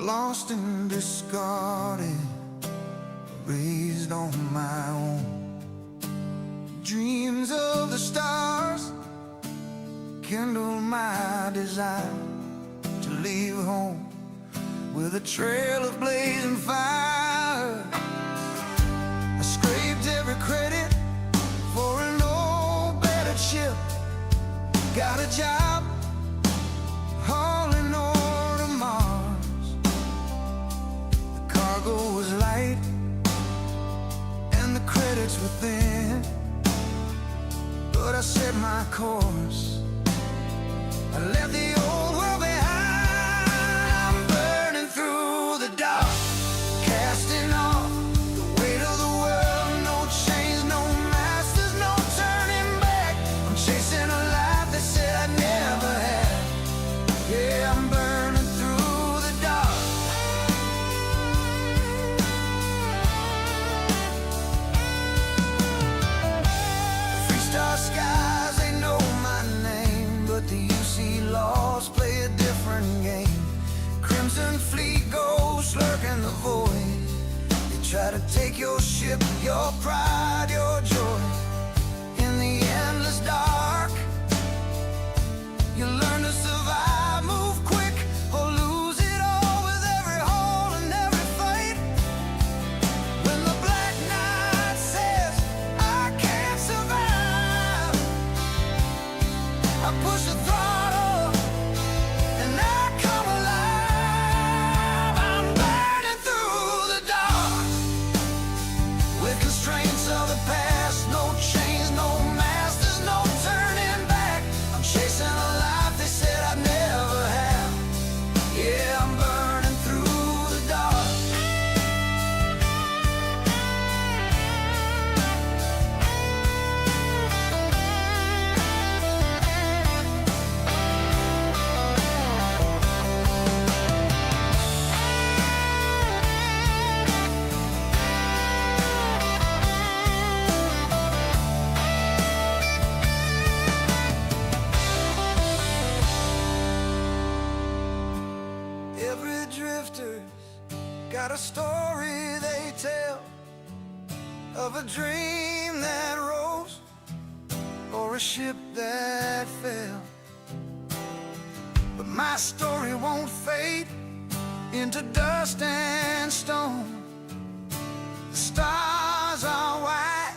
lost and discarded, raised on my own. Dreams of the stars kindle my desire to leave home with a trail of blazing fire. I scraped every credit for an old battered ship, got a job hauling ore to Mars. The cargo was light and the credits were thin, but I set my course. I left the old world behind. I'm burning through the dark, casting off the weight of the world. No chains, no masters, no turning back. I'm chasing a life that said I'd never have. Yeah, I'm burning through the dark. Freestar skies, they know my name, but the UC laws play a different game. Crimson fleet ghosts lurking the void. They try to take your ship, your pride, your joy. In the endless dark, you learn to survive, move quick, or lose it all with every hole and every fight. When the black night says I can't survive, I push the throttle and I come alive. I'm burning through the dark with constraints of the past. No chains, no masters, no turning back. I'm chasing a life they said I'd never have. Yeah, I'm burning through the dark. Every drifter's got a story they tell of a dream that rose or a ship that fell. But my story won't fade into dust and stone. The stars are white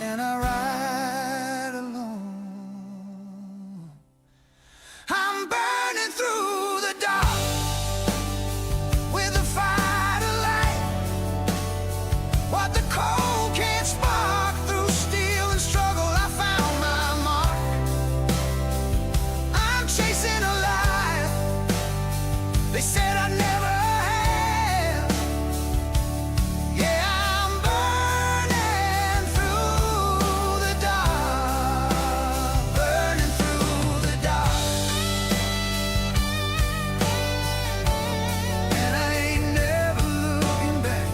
and I ride alone. I'm burning through the dark with a fire to light what the cold can't spark. Through steel and struggle I found my mark. I'm chasing a life they said I'd never have. Yeah, I'm burning through the dark, burning through the dark. And I ain't never looking back.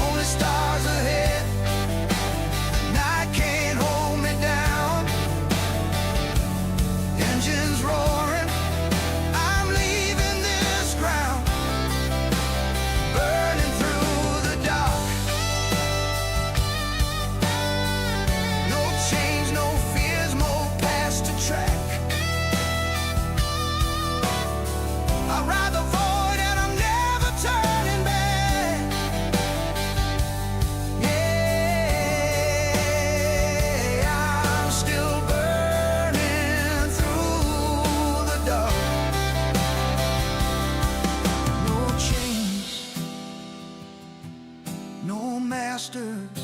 Only stars ahead, night can't hold me down. Engines roaring, I'm leaving this ground. Burning through the dark. No change, no fears, more past to track. I ride the void and I'm never turning back. Yeah, I'm still burning through the dark. No chains, no masters,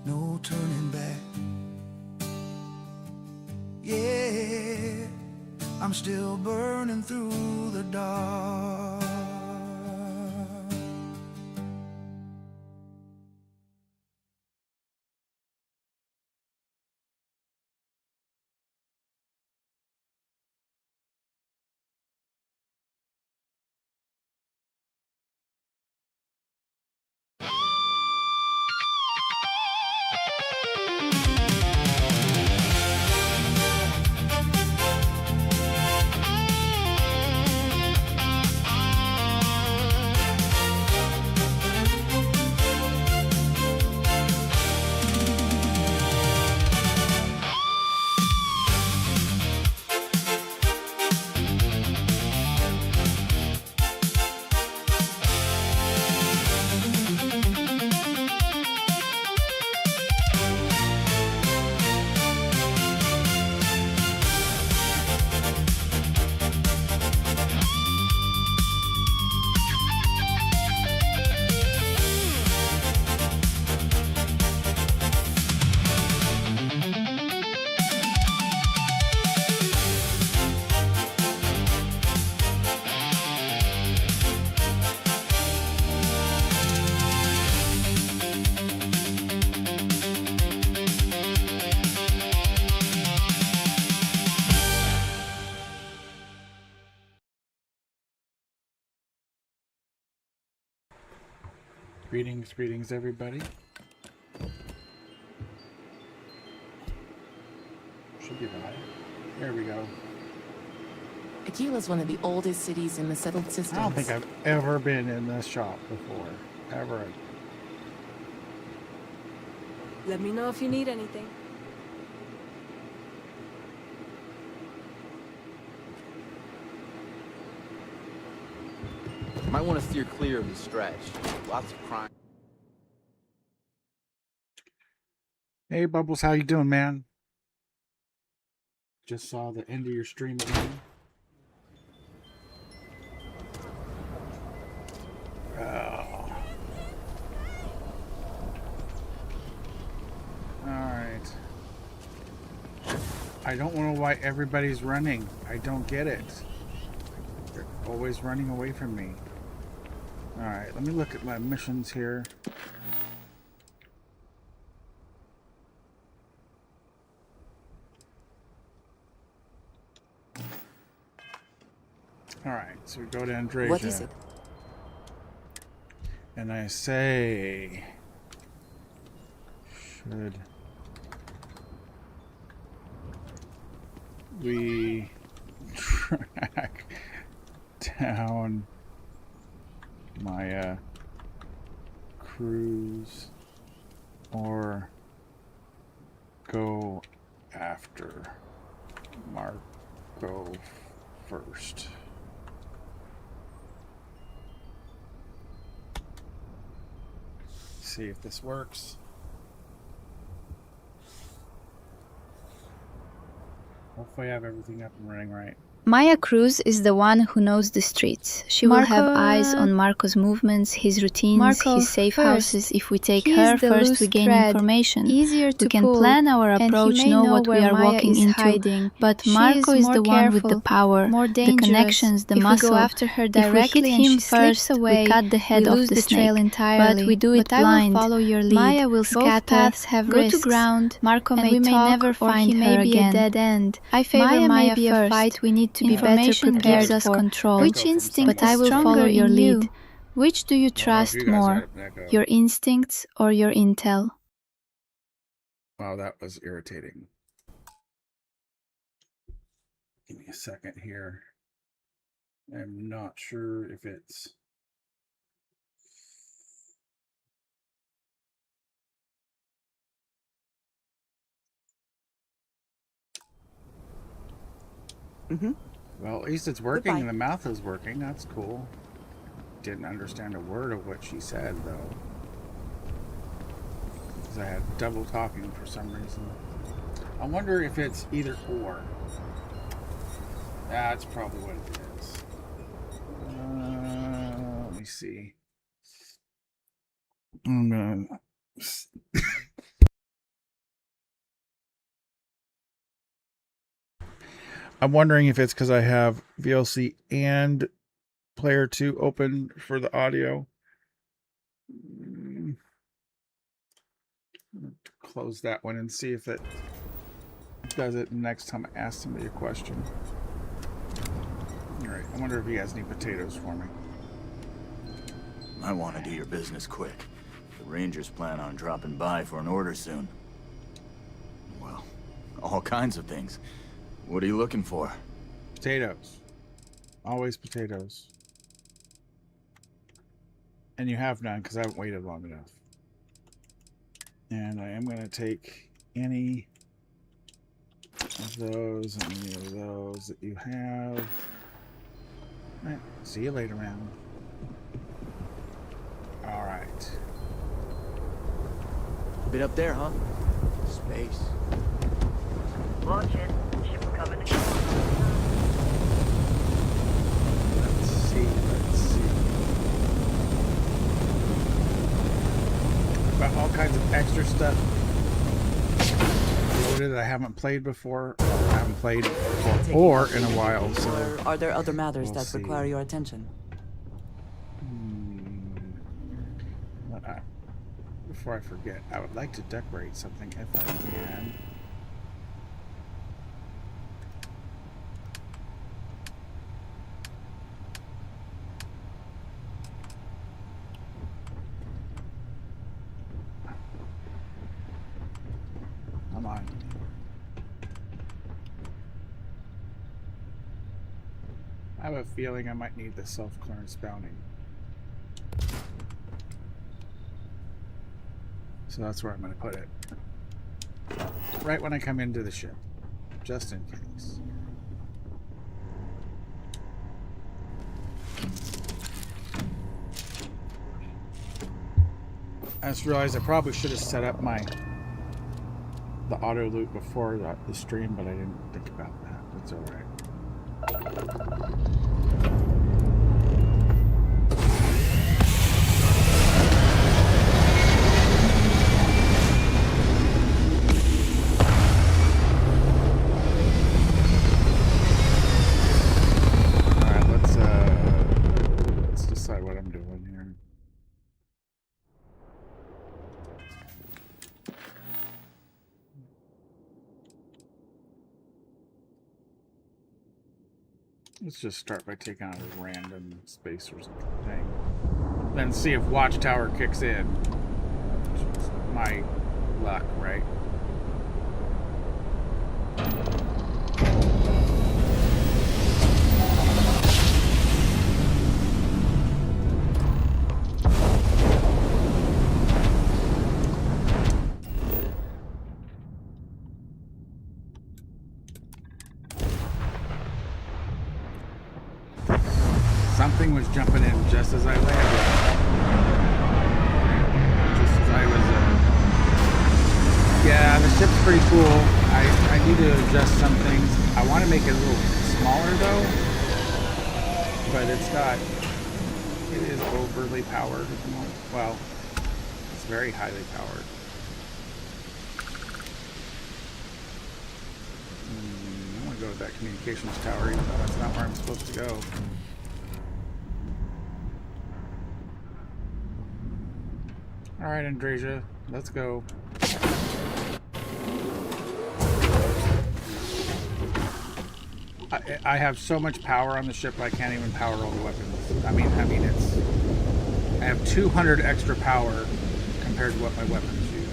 no turning back. Yeah, I'm still burning through the dark. Greetings, greetings, everybody. Should be right. There we go. Aquila is one of the oldest cities in the settled systems. I don't think I've ever been in this shop before. Ever. Let me know if you need anything. Might want to steer clear of the stretch. Lots of crime. Hey Bubbles, how you doing, man? Just saw the end of your stream again. Oh. Alright. I don't know why everybody's running. I don't get it. They're always running away from me. Alright, let me look at my missions here. Alright, so we go to Andresia. What is it? And I say... Should... we... track down my cruise or go after Marco first? See if this works. Hopefully I have everything up and running right. Maya Cruz is the one who knows the streets. She will have eyes on Marco's movements, his routines, his safe houses. If we take her first, we gain information. We can plan our approach, know what we are walking into. But Marco is the one with the power, the connections, the muscle. If we hit him first, we cut the head off the snake. But we do it blind. Maya will scatter, go to ground. Marco may never find her again. I favor Maya first. We need to be better prepared gives us control. Which instinct but I will follow your lead. Which do you trust more, your instincts or your intel? Wow, that was irritating. Give me a second here. I'm not sure if it's... Well, at least it's working. Goodbye. And the mouth is working. That's cool. Didn't understand a word of what she said, though. Because I had double talking for some reason. I wonder if it's either or. That's probably what it is. Let me see. I'm gonna... I'm wondering if it's because I have VLC and Player 2 open for the audio. Close that one and see if it does it next time I ask somebody a question. Alright, I wonder if he has any potatoes for me. I want to do your business quick. The Rangers plan on dropping by for an order soon. Well, all kinds of things. What are you looking for? Potatoes. Always potatoes. And you have none because I haven't waited long enough. And I am going to take any of those and any of those that you have. All right. See you later, man. All right. Bit up there, huh? Space. Watch it. Ship coming. Let's see. Got all kinds of extra stuff loaded that I haven't played before, or I haven't played before in a while. So or are there other matters we'll that require your attention? Before I forget, I would like to decorate something if I can. on. I have a feeling I might need the self-clearance bounty. So that's where I'm going to put it. Right when I come into the ship. Just in case. I just realized I probably should have set up the auto loop before the stream, but I didn't think about that. That's all right. All right, let's decide what I'm doing here. Let's just start by taking out a random space or something. Then see if Watchtower kicks in. Which is my luck, right? Something was jumping in just as I landed. Just as I was... Yeah, the ship's pretty cool. I need to adjust some things. I want to make it a little smaller, though. But it's got... It is overly powered at the moment. Well, it's very highly powered. I want to go to that communications tower, even though that's not where I'm supposed to go. All right, Andresia, let's go. I have so much power on the ship I can't even power all the weapons. I mean it's... I have 200 extra power compared to what my weapons use.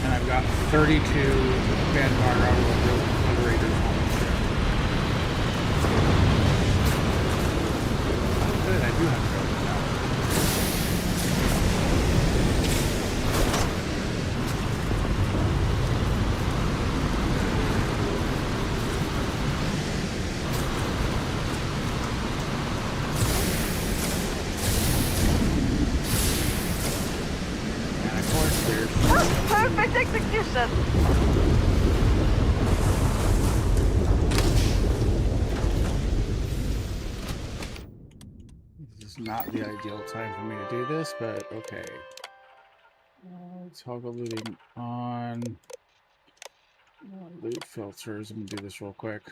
And I've got 32 Vanguard Operators on the ship. Good, I do have to go to the tower. Perfect execution! This is not the ideal time for me to do this, but okay. Toggle looting on. Loot filters. I'm gonna do this real quick.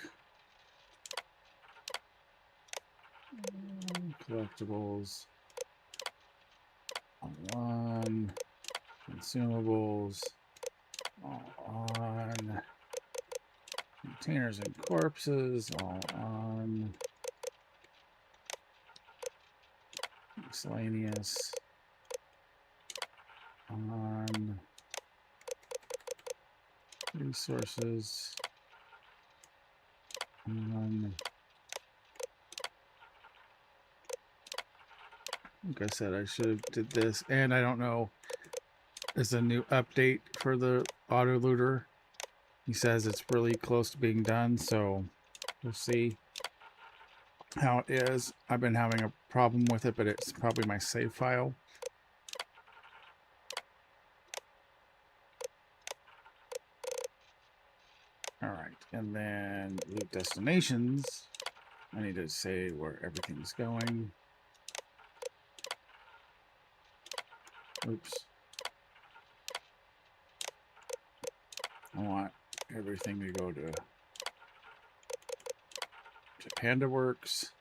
Collectibles. On. Consumables. All on. Containers and corpses. All on. Miscellaneous. On. Resources. On. Like I said, I should have did this, and I don't know. There's a new update for the auto looter. He says it's really close to being done, so we'll see how it is. I've been having a problem with it, but it's probably my save file. All right, and then loot destinations. I need to say where everything's going. Oops. I want everything to go to Panda Works.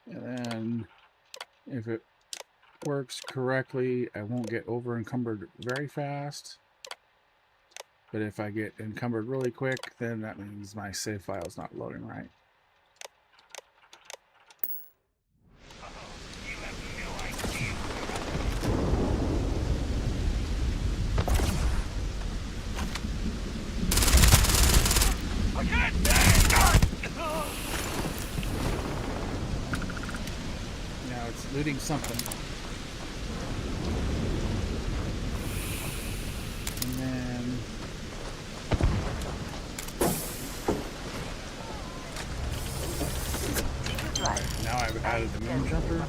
And then if it works correctly, I won't get over encumbered very fast. But if I get encumbered really quick, then that means my save file is not loading right. Now it's looting something. And then now I've added the moon jumper.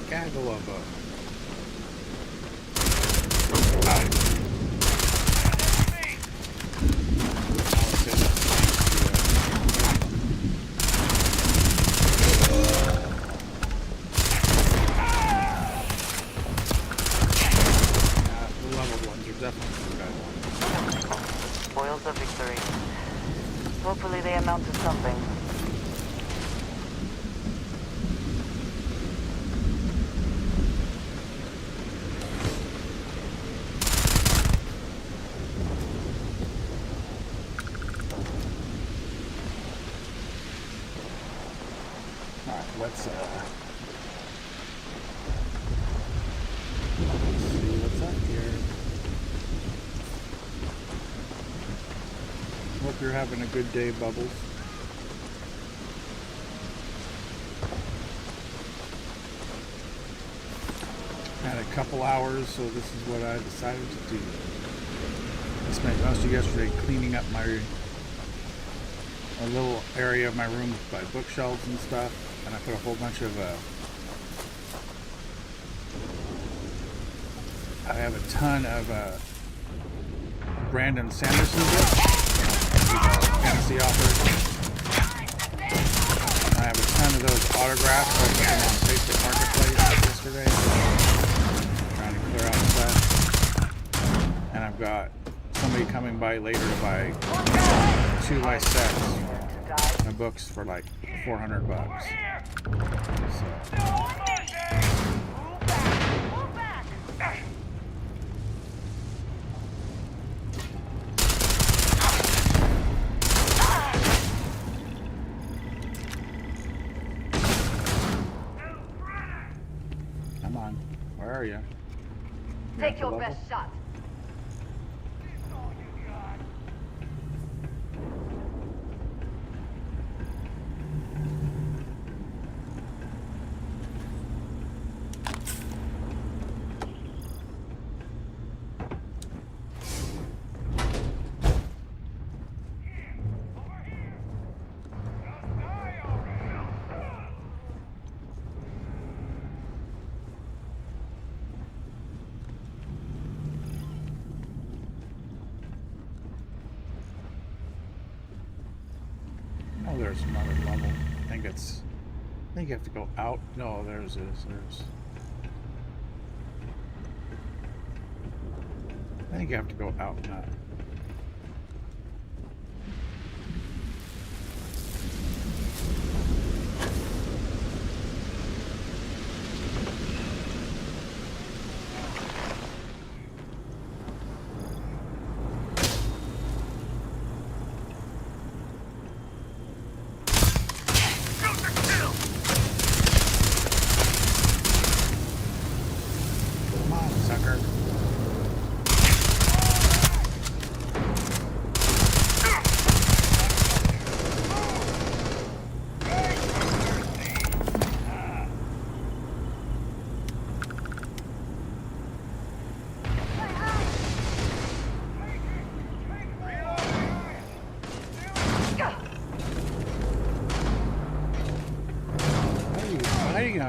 Gaggle of them. The leveled ones are definitely good. Spoils of victory. Hopefully they amount to something. Let's see what's up here. Hope you're having a good day, Bubbles. Had a couple hours, so this is what I decided to do. I spent most of yesterday cleaning up a little area of my room by bookshelves and stuff. And I put a whole bunch of, I have a ton of Brandon Sanderson books, fantasy authors. I have a ton of those autographs I put them on Facebook Marketplace yesterday, trying to clear out stuff. And I've got somebody coming by later to buy 2 my sets, my books for like $400. So. Come on, where are you? Take your best shot. Oh, there's another level. I think you have to go out. No, there's. I think you have to go out, not.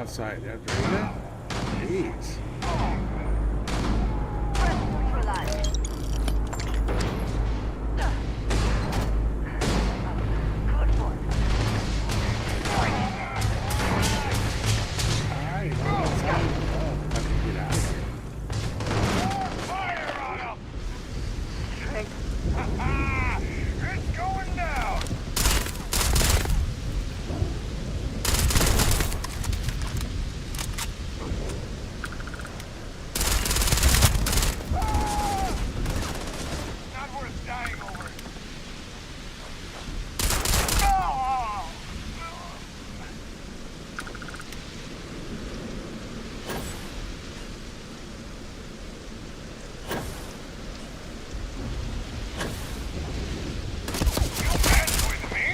outside after that. Jeez. Alright, well, let's go. Oh, have to get out of here. Fire on him! It's going down! Not worth dying over. Oh! You mess with me?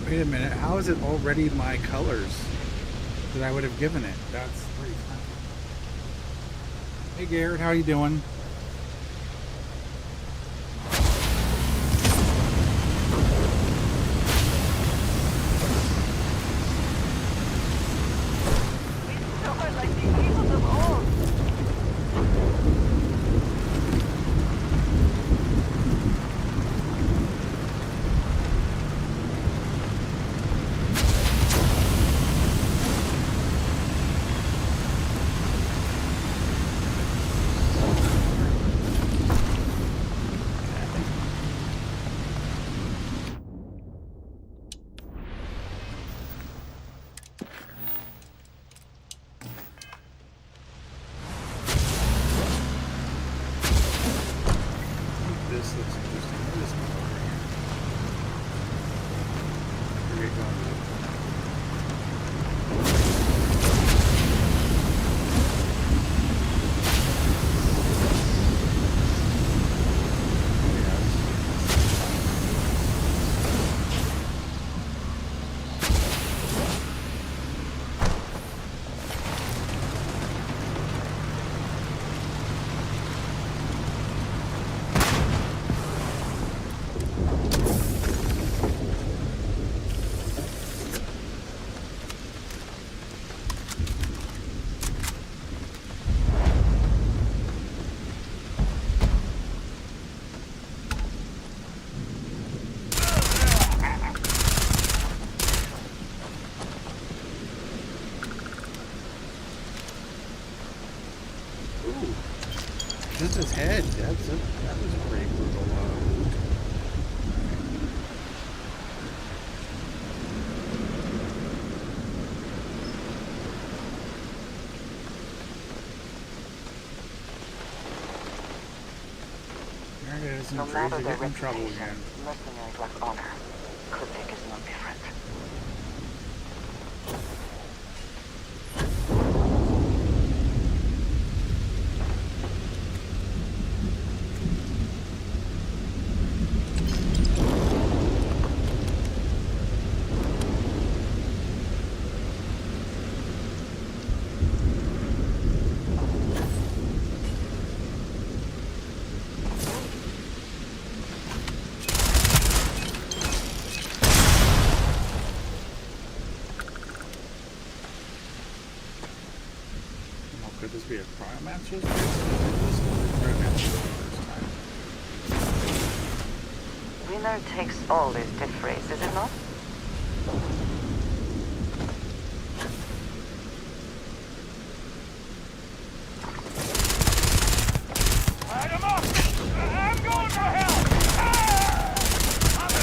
Wait a minute, how is it already my colors that I would have given it? That's pretty funny. Hey Garrett, how you doing? We are like the heroes of old. This looks interesting. What is going on here? I forget going to just his head. That was a pretty brutal look. There it is. No And matter Fraser their getting in trouble reputation, again. mercenaries like honor. Quebec is no different. Could this be a Cryomancer's base? This is a Cryomancer's first time. Winner takes all this stiff race, is it not? Light him up! I'm going for help! Ah! I'm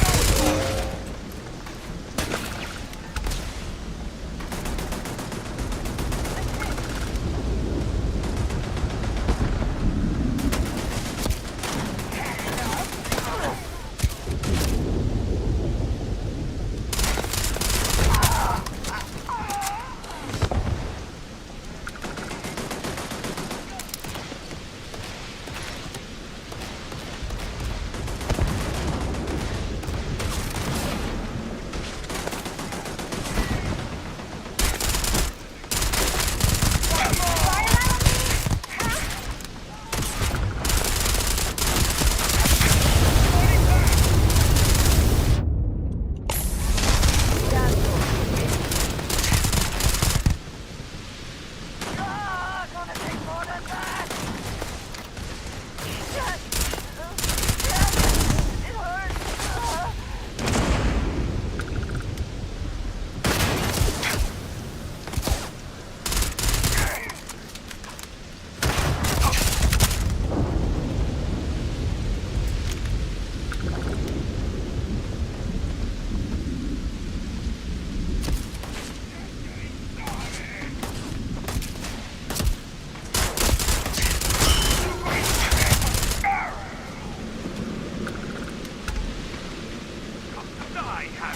Oh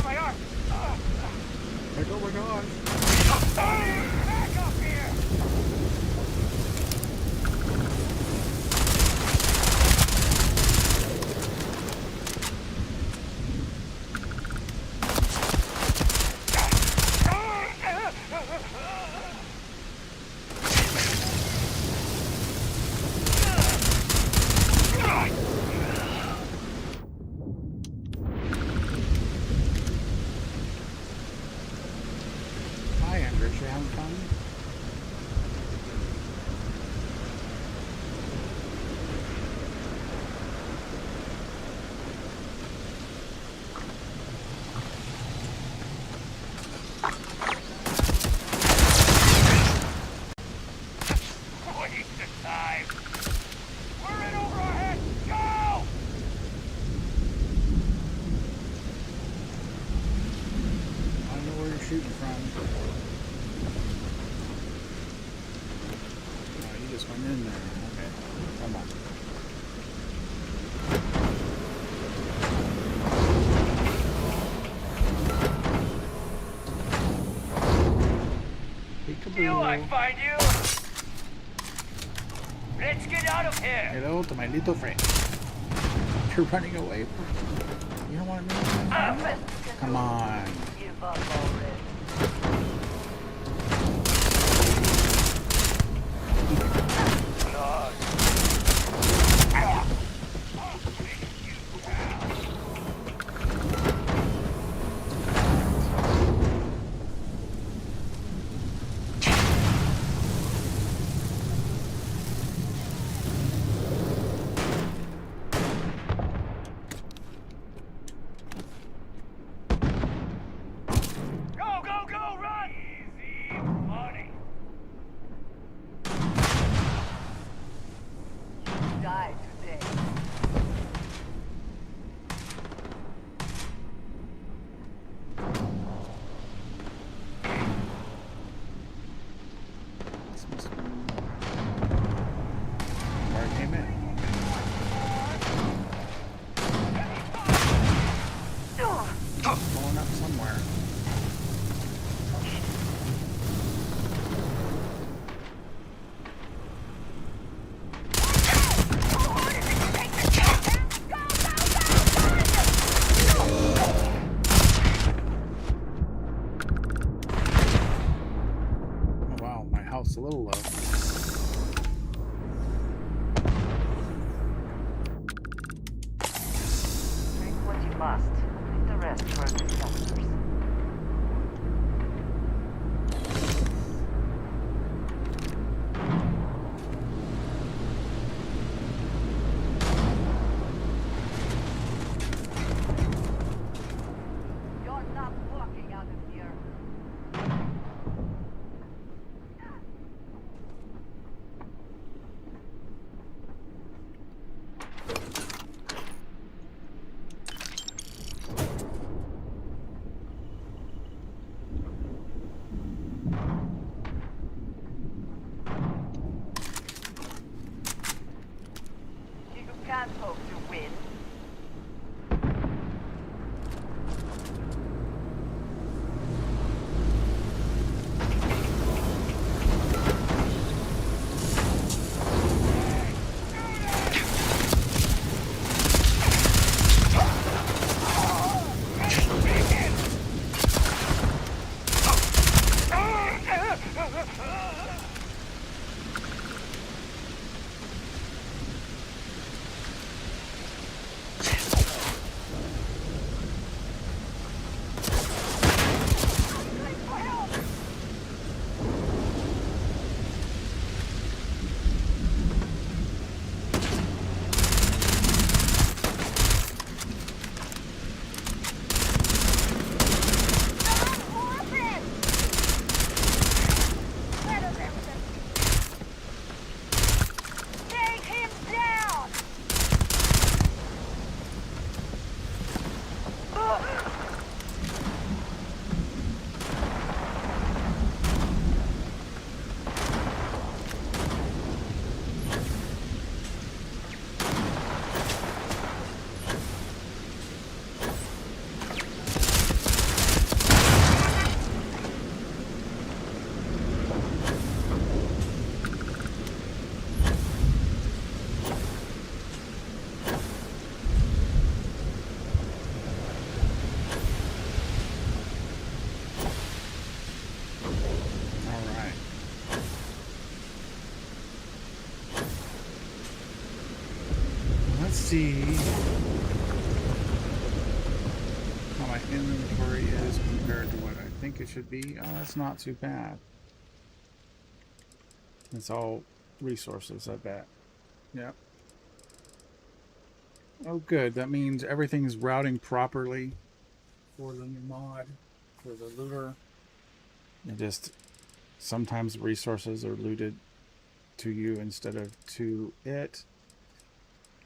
my gosh. Hi, Andrew. You having fun? Waste of time. We're in over our heads. Go! I don't know where you're shooting from. Oh, you just went in there. Okay. Come on. Do I find you? Let's get out of here. Hello to my little friend. You're running away. You don't want to meet me? Come on. Give up already. Lord. Go, go, go, run! Easy money. Die today. This must be where I came in. Going up somewhere. Oh wow, my house a little low. Drink what you must. Leave the rest for the customers. see how my inventory is compared to what I think it should be. Oh, that's not too bad. It's all resources, I bet. Yep. Oh, good. That means everything's routing properly for the new mod, for the looter. It just sometimes resources are looted to you instead of to it.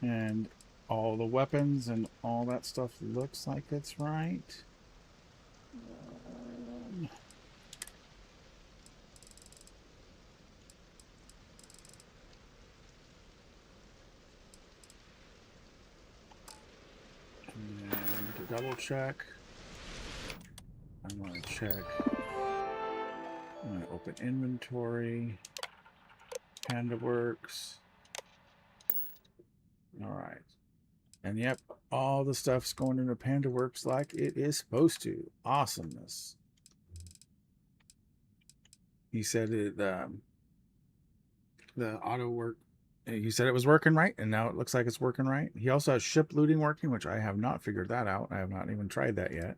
And all the weapons and all that stuff looks like it's right. And to double check, I'm going to check. I'm going to open inventory. PandaWorks. Alright. And yep, all the stuff's going into PandaWorks like it is supposed to. Awesomeness. He said it, the auto work. He said it was working right, and now it looks like it's working right. He also has ship looting working, which I have not figured that out. I have not even tried that yet.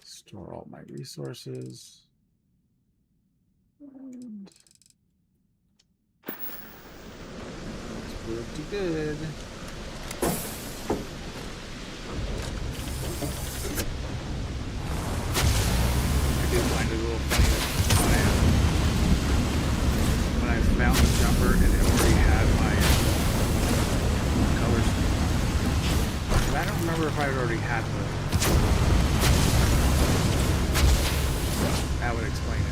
Store all my resources. And it's pretty good. I do find it a little funny that when I found the jumper and it already had my colors. But I don't remember if I already had the. That would explain it.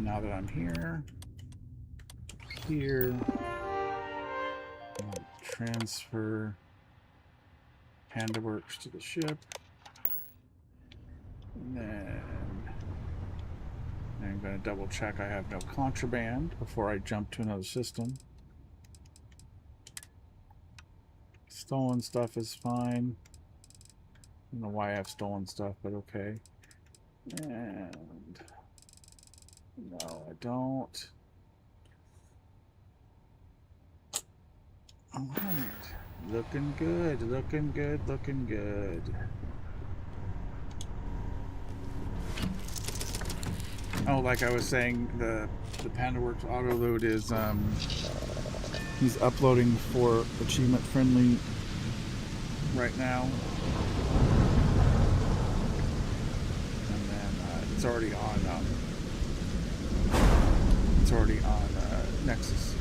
Now that I'm here, I'll transfer PandaWorks to the ship, and then I'm going to double check I have no contraband before I jump to another system. Stolen stuff is fine. I don't know why I have stolen stuff, but okay. And no, I don't. All right. Looking good, looking good, looking good. Oh, like I was saying, the PandaWorks auto load is he's uploading for achievement friendly right now. And then it's already on Nexus.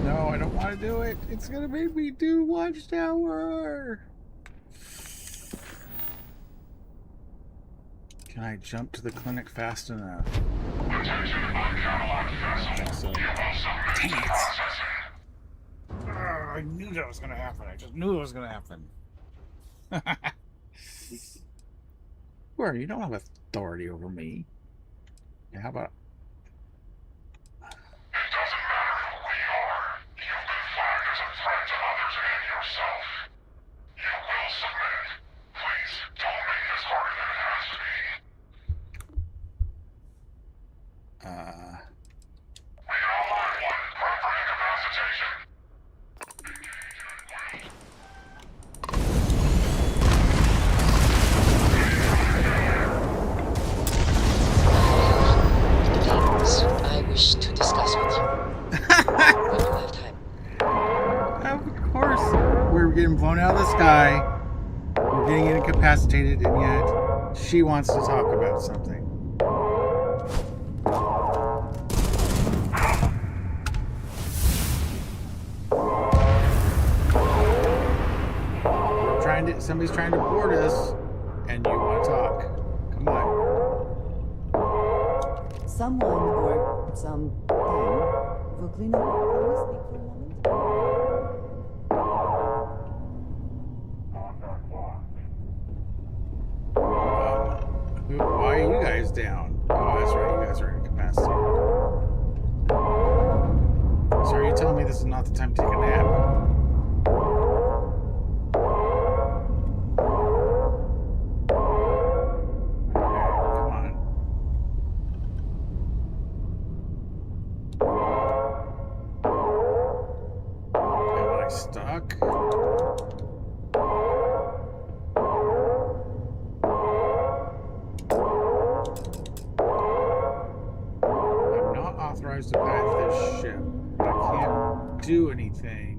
No, I don't want to do it. It's gonna make me do Watchtower. Can I jump to the clinic fast enough? I think so. Dang it! I knew that was gonna happen. I just knew it was gonna happen. Where? You don't have authority over me. Yeah, how about? It doesn't matter who we are. You've been flagged as a threat to others and yourself. You will submit. Please, don't make this harder than it has to be. We all line one. Proper incapacitation. guy. We're getting incapacitated, and yet she wants to talk about something. Somebody's trying to board us, and you want to talk. Come on. Someone or something. Voklina, can we speak for a moment? Why are you guys down? Oh, that's right. You guys are incapacitated. So are you telling me this is not the time to take a nap? Stuck. I'm not authorized to pilot this ship, but I can't do anything.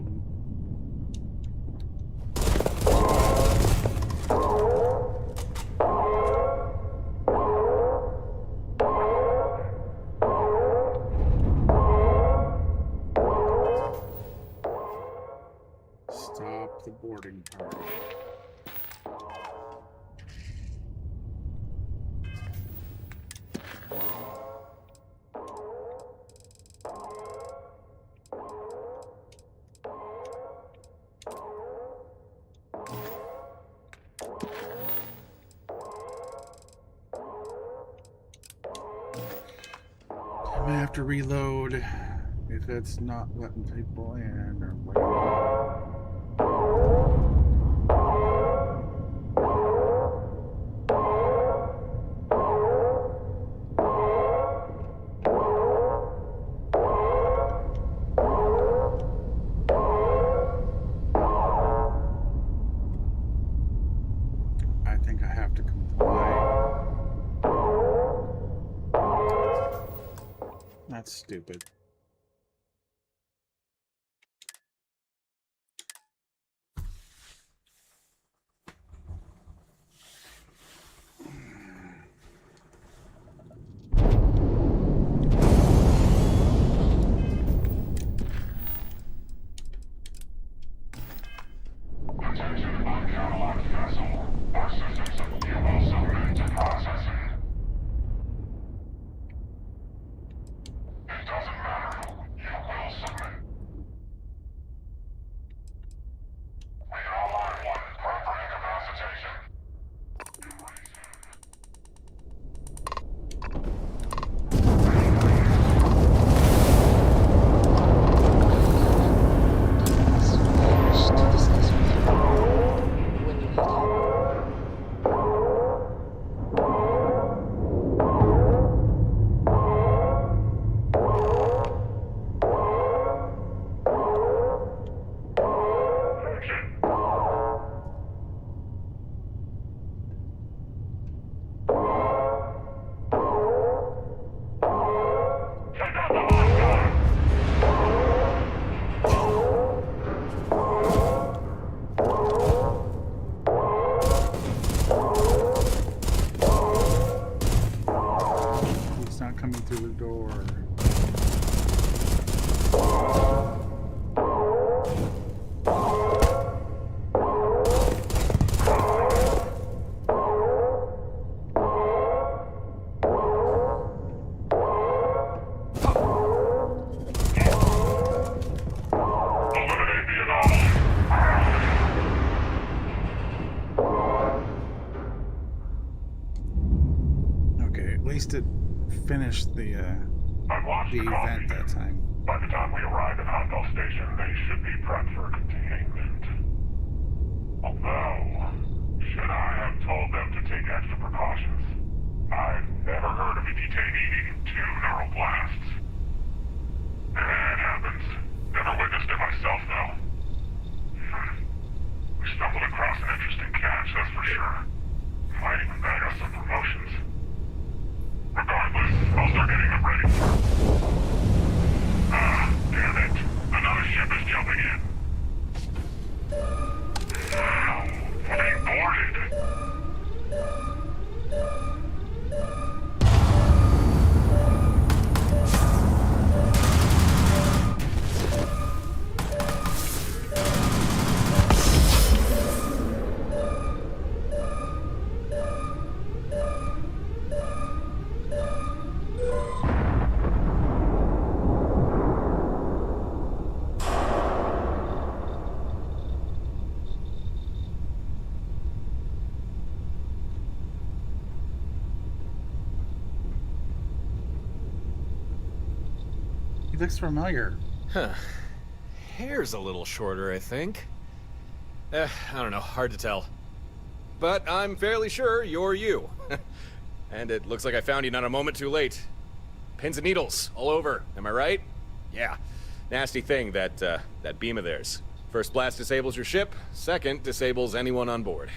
Stop the boarding party. I'm gonna have to reload if it's not letting people in or whatever. I think I have to comply. That's stupid. Attention uncatalyzed vessel. Our systems you will submit to processing. It doesn't matter. You will submit. We are line 1, proper incapacitation. It's not coming through the door. Okay, at least it finished the event that time. By the time we arrive at Hotel Station, they should be prepped for containment. Although, should I have told them to take extra precautions? I've never heard of a detainee needing 2 neural blasts. It happens. Never witnessed it myself, though. We stumbled across an interesting catch, that's for sure. Might even bag us some promotions. Regardless, I'll start getting them ready. Ah, damn it. Another ship is jumping in. Ow. looks familiar. Huh. Hair's a little shorter, I think. I don't know, hard to tell. But I'm fairly sure you're you. And it looks like I found you not a moment too late. Pins and needles all over, am I right? Yeah. Nasty thing, that beam of theirs. First blast disables your ship, second disables anyone on board.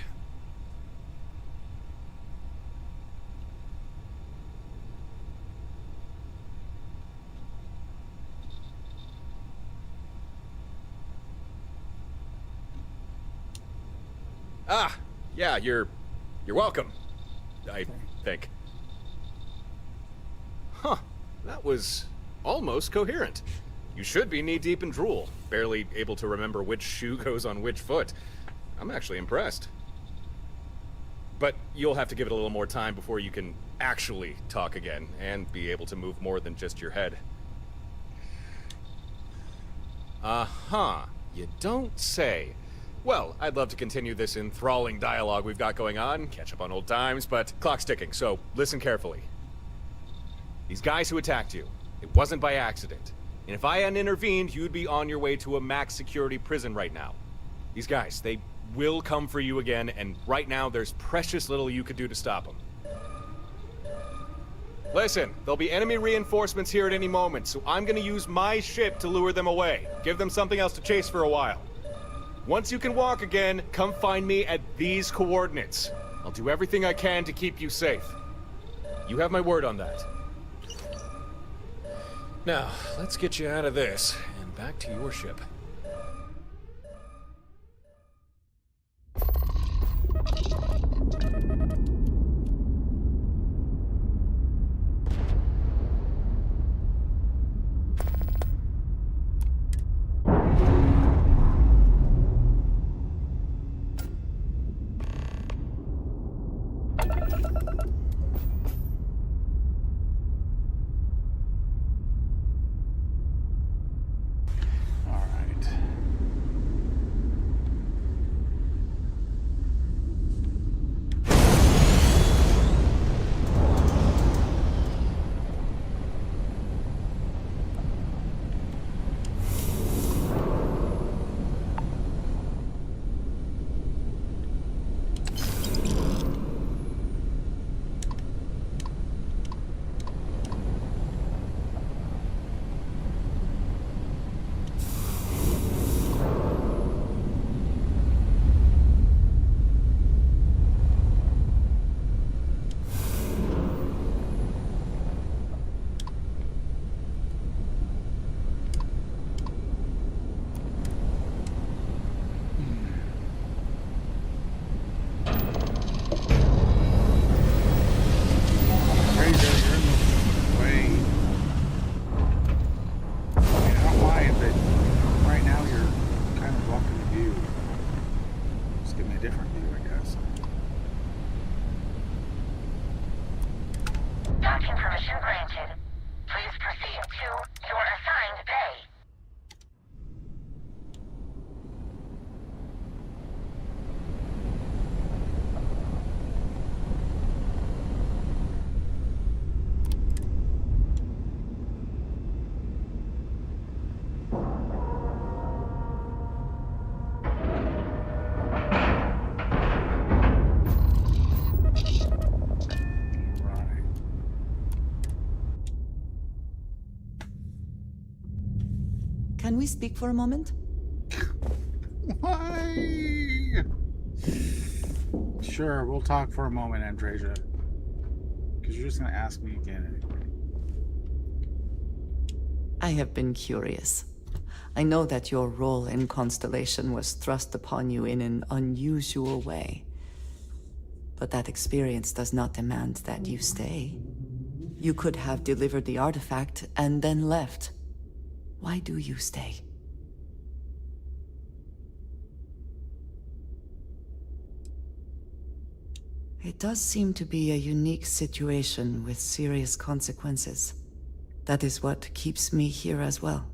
Ah, yeah, you're welcome. I think. Huh, that was almost coherent. You should be knee-deep in drool, barely able to remember which shoe goes on which foot. I'm actually impressed. But you'll have to give it a little more time before you can actually talk again, and be able to move more than just your head. Uh-huh, you don't say. Well, I'd love to continue this enthralling dialogue we've got going on, catch up on old times, but clock's ticking, so listen carefully. These guys who attacked you, it wasn't by accident. And if I hadn't intervened, you'd be on your way to a max security prison right now. These guys, they will come for you again, and right now there's precious little you could do to stop them. Listen, there'll be enemy reinforcements here at any moment, so I'm gonna use my ship to lure them away. Give them something else to chase for a while. Once you can walk again, come find me at these coordinates. I'll do everything I can to keep you safe. You have my word on that. Now, let's get you out of this, and back to your ship. Can we speak for a moment? Why? Sure, we'll talk for a moment, Andreja. Because you're just going to ask me again anyway. I have been curious. I know that your role in Constellation was thrust upon you in an unusual way. But that experience does not demand that you stay. You could have delivered the artifact and then left. Why do you stay? It does seem to be a unique situation with serious consequences. That is what keeps me here as well.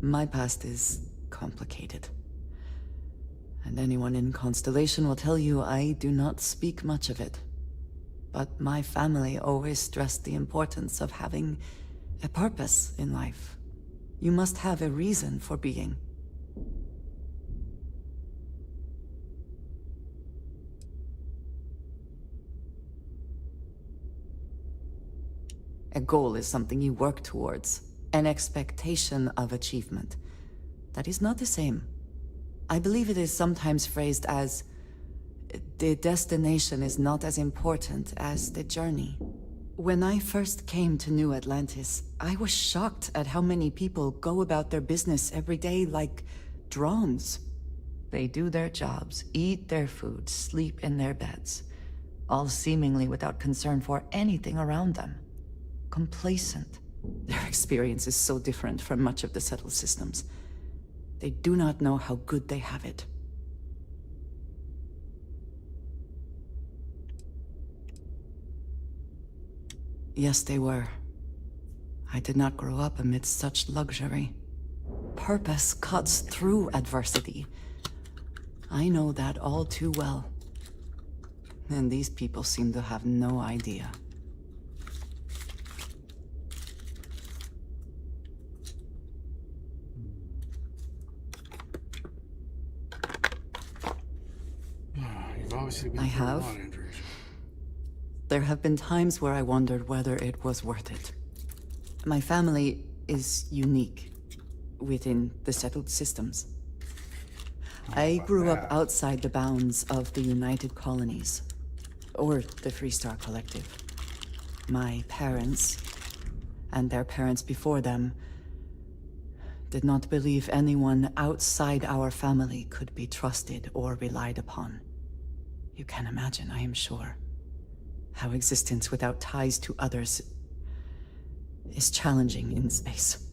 My past is complicated. And anyone in Constellation will tell you I do not speak much of it. But my family always stressed the importance of having a purpose in life. You must have a reason for being. A goal is something you work towards, an expectation of achievement. That is not the same. I believe it is sometimes phrased as, the destination is not as important as the journey. When I first came to New Atlantis, I was shocked at how many people go about their business every day like drones. They do their jobs, eat their food, sleep in their beds, all seemingly without concern for anything around them. Complacent. Their experience is so different from much of the settled systems. They do not know how good they have it. Yes, they were. I did not grow up amidst such luxury. Purpose cuts through adversity. I know that all too well. And these people seem to have no idea. You've obviously been I through a have. lot, Andrews. There have been times where I wondered whether it was worth it. My family is unique within the settled systems. I grew up outside the bounds of the United Colonies, or the Freestar Collective. My parents, and their parents before them, did not believe anyone outside our family could be trusted or relied upon. You can imagine, I am sure, how existence without ties to others is challenging in space.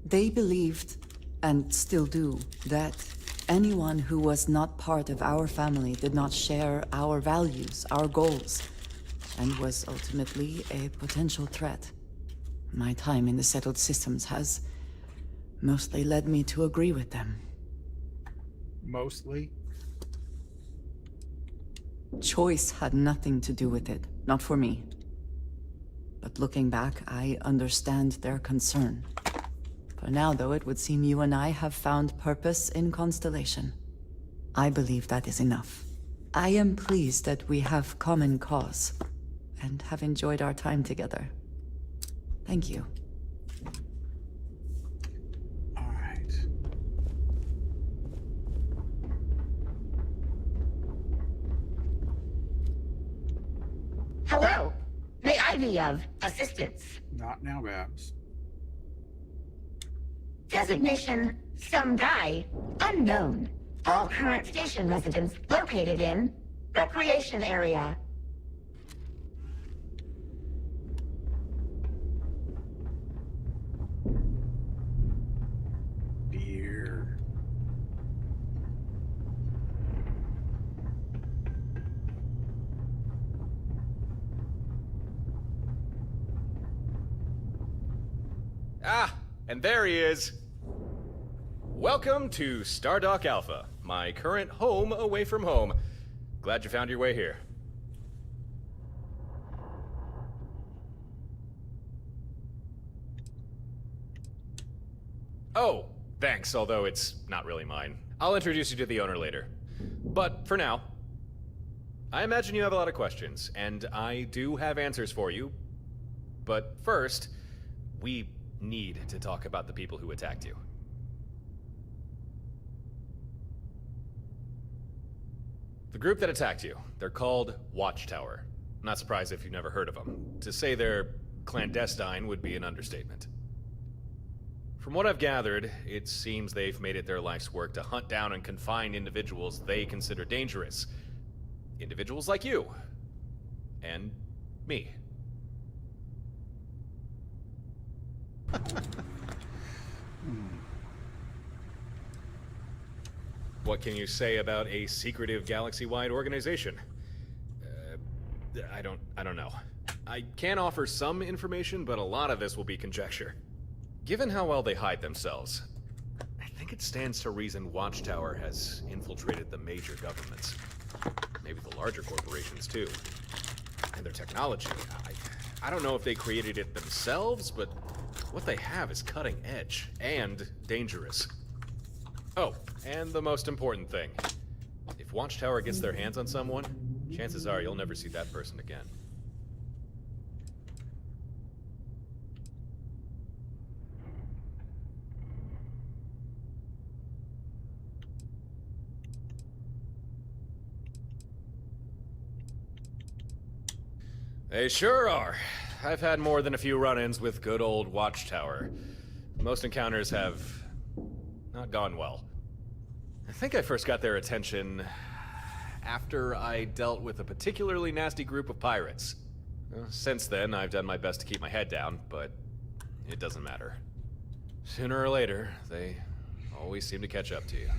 They believed, and still do, that anyone who was not part of our family did not share our values, our goals, and was ultimately a potential threat. My time in the settled systems has mostly led me to agree with them. Mostly? Choice had nothing to do with it, not for me. But looking back, I understand their concern. For now, though, it would seem you and I have found purpose in Constellation. I believe that is enough. I am pleased that we have common cause, and have enjoyed our time together. Thank you. All right. Hello. May I be of assistance? Not now, Babs. Designation, some guy, unknown. All current station residents located in recreation area. Beer. Ah, and there he is. Welcome to Stardock Alpha, my current home away from home. Glad you found your way here. Oh, thanks, although it's not really mine. I'll introduce you to the owner later. But for now, I imagine you have a lot of questions, and I do have answers for you. But first, we need to talk about the people who attacked you. The group that attacked you, they're called Watchtower. I'm not surprised if you've never heard of them. To say they're clandestine would be an understatement. From what I've gathered, it seems they've made it their life's work to hunt down and confine individuals they consider dangerous. Individuals like you. And me. What can you say about a secretive galaxy-wide organization? I don't know. I can offer some information, but a lot of this will be conjecture. Given how well they hide themselves, I think think it stands to reason Watchtower has infiltrated the major governments. Maybe the larger corporations, too. And their technology, I don't know if they created it themselves, but what they have is cutting edge and dangerous. Oh, and the most important thing. If Watchtower gets their hands on someone, chances are you'll never see that person again. They sure are. I've had more than a few run-ins with good old Watchtower. Most encounters have not gone well. I think I first got their attention after I dealt with a particularly nasty group of pirates. Since then, I've done my best to keep my head down, but it doesn't matter. Sooner or later, they always seem to catch up to you.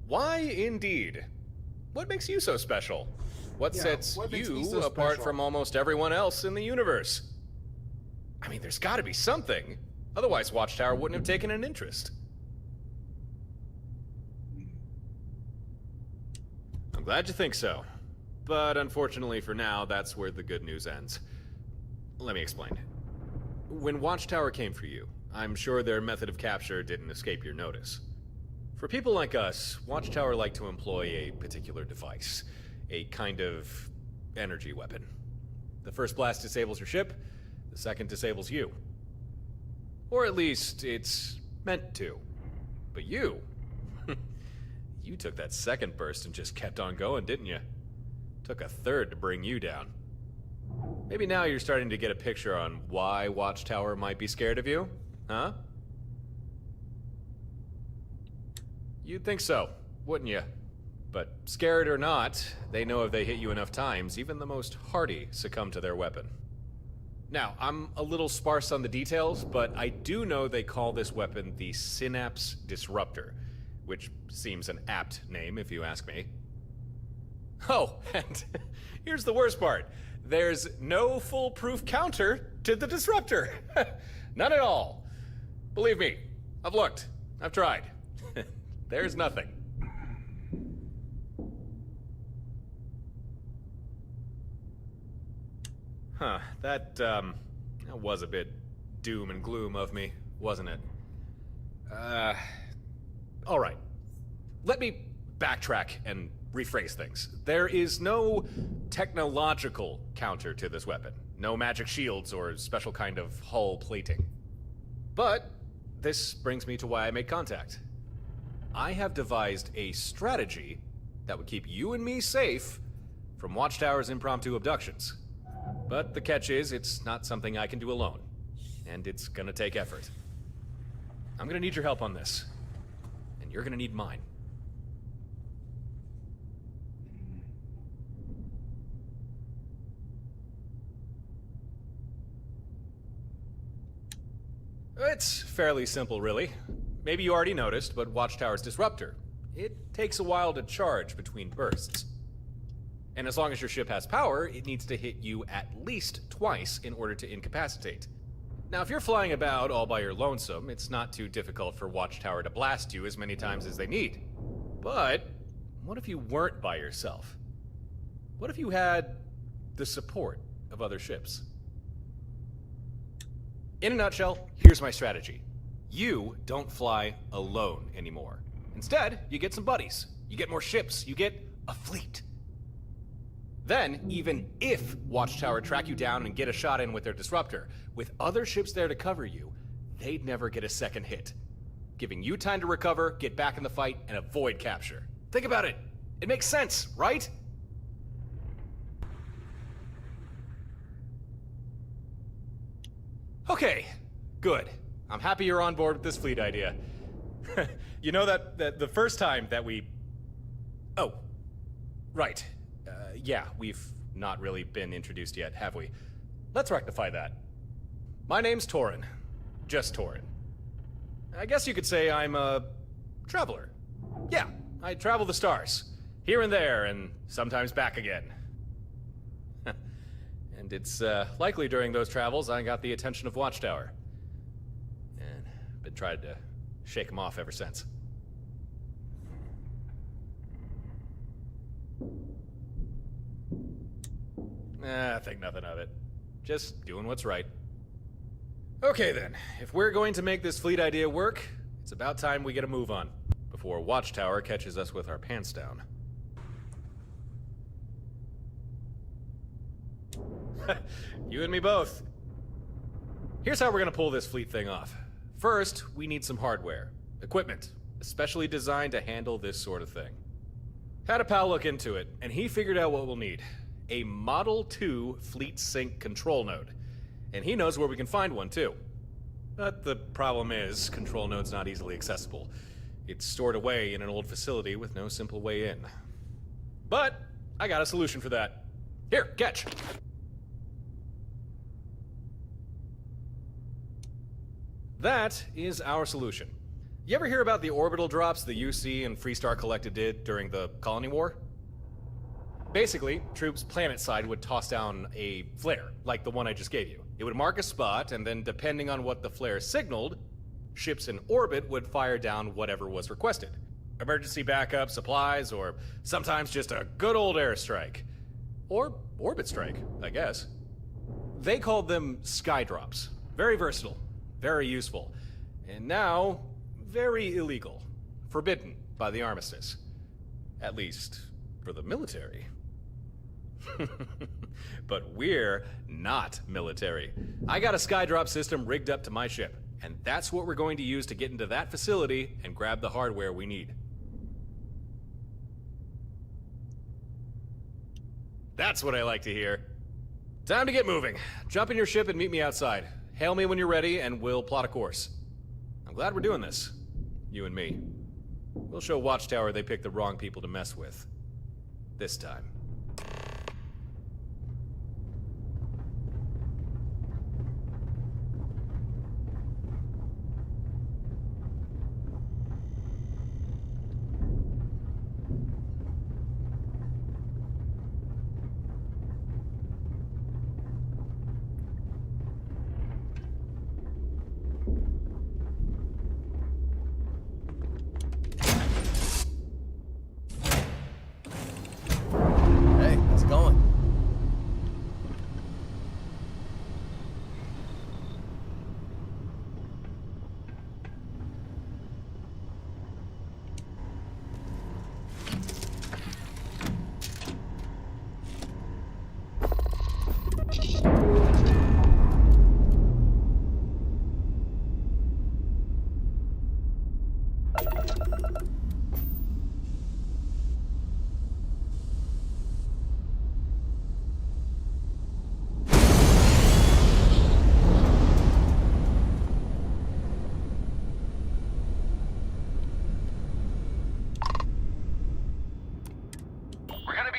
Why indeed? What makes you so special? What sets you apart from almost everyone else in the universe? I mean, there's gotta be something. Otherwise, Watchtower wouldn't have taken an interest. I'm glad you think so. But unfortunately for now, that's where the good news ends. Let me explain. When Watchtower came for you, I'm sure their method of capture didn't escape your notice. For people like us, Watchtower like to employ a particular device. A kind of energy weapon. The first blast disables your ship, the second disables you. Or at least, it's meant to. But you... you took that second burst and just kept on going, didn't you? Took a third to bring you down. Maybe now you're starting to get a picture on why Watchtower might be scared of you, huh? You'd think so, wouldn't you? But scared or not, they know if they hit you enough times, even the most hardy succumb to their weapon. Now, I'm a little sparse on the details, but I do know they call this weapon the Synapse Disruptor, which seems an apt name if you ask me. Oh, and here's the worst part. There's no foolproof counter to the Disruptor. None at all. Believe me, I've looked. I've tried. There's nothing. Huh, that was a bit doom and gloom of me, wasn't it? Alright. Let me backtrack and rephrase things. There is no technological counter to this weapon. No magic shields or special kind of hull plating. But this brings me to why I made contact. I have devised a strategy that would keep you and me safe from Watchtower's impromptu abductions. But the catch is, it's not something I can do alone. And it's gonna take effort. I'm gonna need your help on this. And you're gonna need mine. It's fairly simple, really. Maybe you already noticed, but Watchtower's Disruptor. It takes a while to charge between bursts. And as long as your ship has power, it needs to hit you at least twice in order to incapacitate. Now, if you're flying about all by your lonesome, it's not too difficult for Watchtower to blast you as many times as they need. But what if you weren't by yourself? What if you had the support of other ships? In a nutshell, here's my strategy. You don't fly alone anymore. Instead, you get some buddies. You get more ships. You get a fleet. Then, even if Watchtower track you down and get a shot in with their Disruptor, with other ships there to cover you, they'd never get a second hit, giving you time to recover, get back in the fight, and avoid capture. Think about it. It makes sense, right? Okay, good. I'm happy you're on board with this fleet idea. You know that the first time that we... Oh, right. Yeah, we've not really been introduced yet, have we? Let's rectify that. My name's Torin. Just Torin. I guess you could say I'm a traveler. Yeah, I travel the stars. Here and there, and sometimes back again. And And it's likely during those travels I got the attention of Watchtower. And been trying to shake him off ever since. I think nothing of it. Just doing what's right. Okay then, if we're going to make this fleet idea work, it's about time we get a move on, before Watchtower catches us with our pants down. You and me both. Here's how we're gonna pull this fleet thing off. First, we need some hardware. Equipment, especially designed to handle this sort of thing. Had a pal look into it, and he figured out what we'll need. A Model 2 Fleet Sync control node. And he knows where we can find one, too. But the problem is, control node's not easily accessible. It's stored away in an old facility with no simple way in. But I got a solution for that. Here, catch! That is our solution. You ever hear about the orbital drops the UC and Freestar Collective did during the Colony War? Basically, troops planetside would toss down a flare, like the one I just gave you. It would mark a spot, and then depending on what the flare signaled, ships in orbit would fire down whatever was requested. Emergency backup, supplies, or sometimes just a good old airstrike. Or orbit strike, I guess. They called them skydrops. Very versatile, very useful, and now very illegal. Forbidden by the armistice. At least, for the military. But we're not military. I got a skydrop system rigged up to my ship, and that's what we're going to use to get into that facility and grab the hardware we need. That's what I like to hear. Time to get moving. Jump in your ship and meet me outside. Hail me when you're ready, and we'll plot a course. I'm glad we're doing this. You and me. We'll show Watchtower they picked the wrong people to mess with. This time. Hey, how's it going?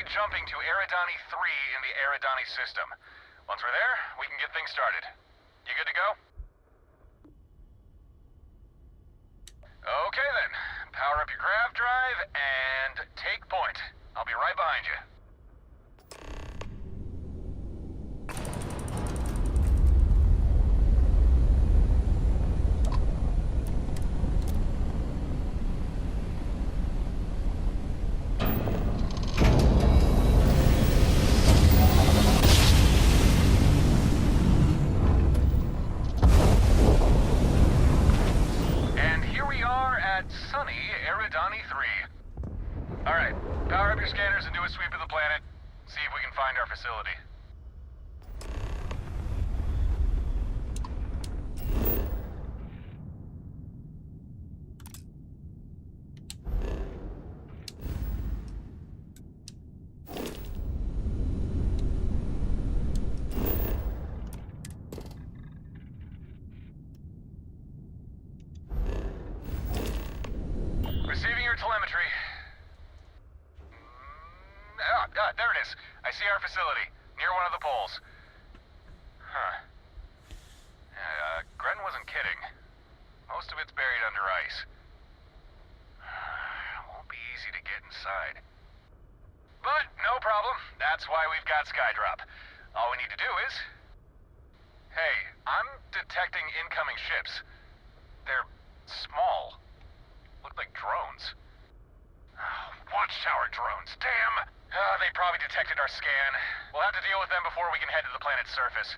Jumping to Eridani 3 in the Eridani system. Once we're there, we can get things started. You good to go? Okay then. Power up your grav drive and take point. I'll be right behind you. Sunny Eridani 3. Alright, power up your scanners and do a sweep of the planet. See if we can find our facility. Receiving your telemetry. There it is. I see our facility, near one of the poles. Huh. Gren wasn't kidding. Most of it's buried under ice. Won't be easy to get inside. But no problem. That's why we've got Skydrop. All we need to do is... Hey, I'm detecting incoming ships. They're small. Look like drones. Watchtower drones, damn! They probably detected our scan. We'll have to deal with them before we can head to the planet's surface.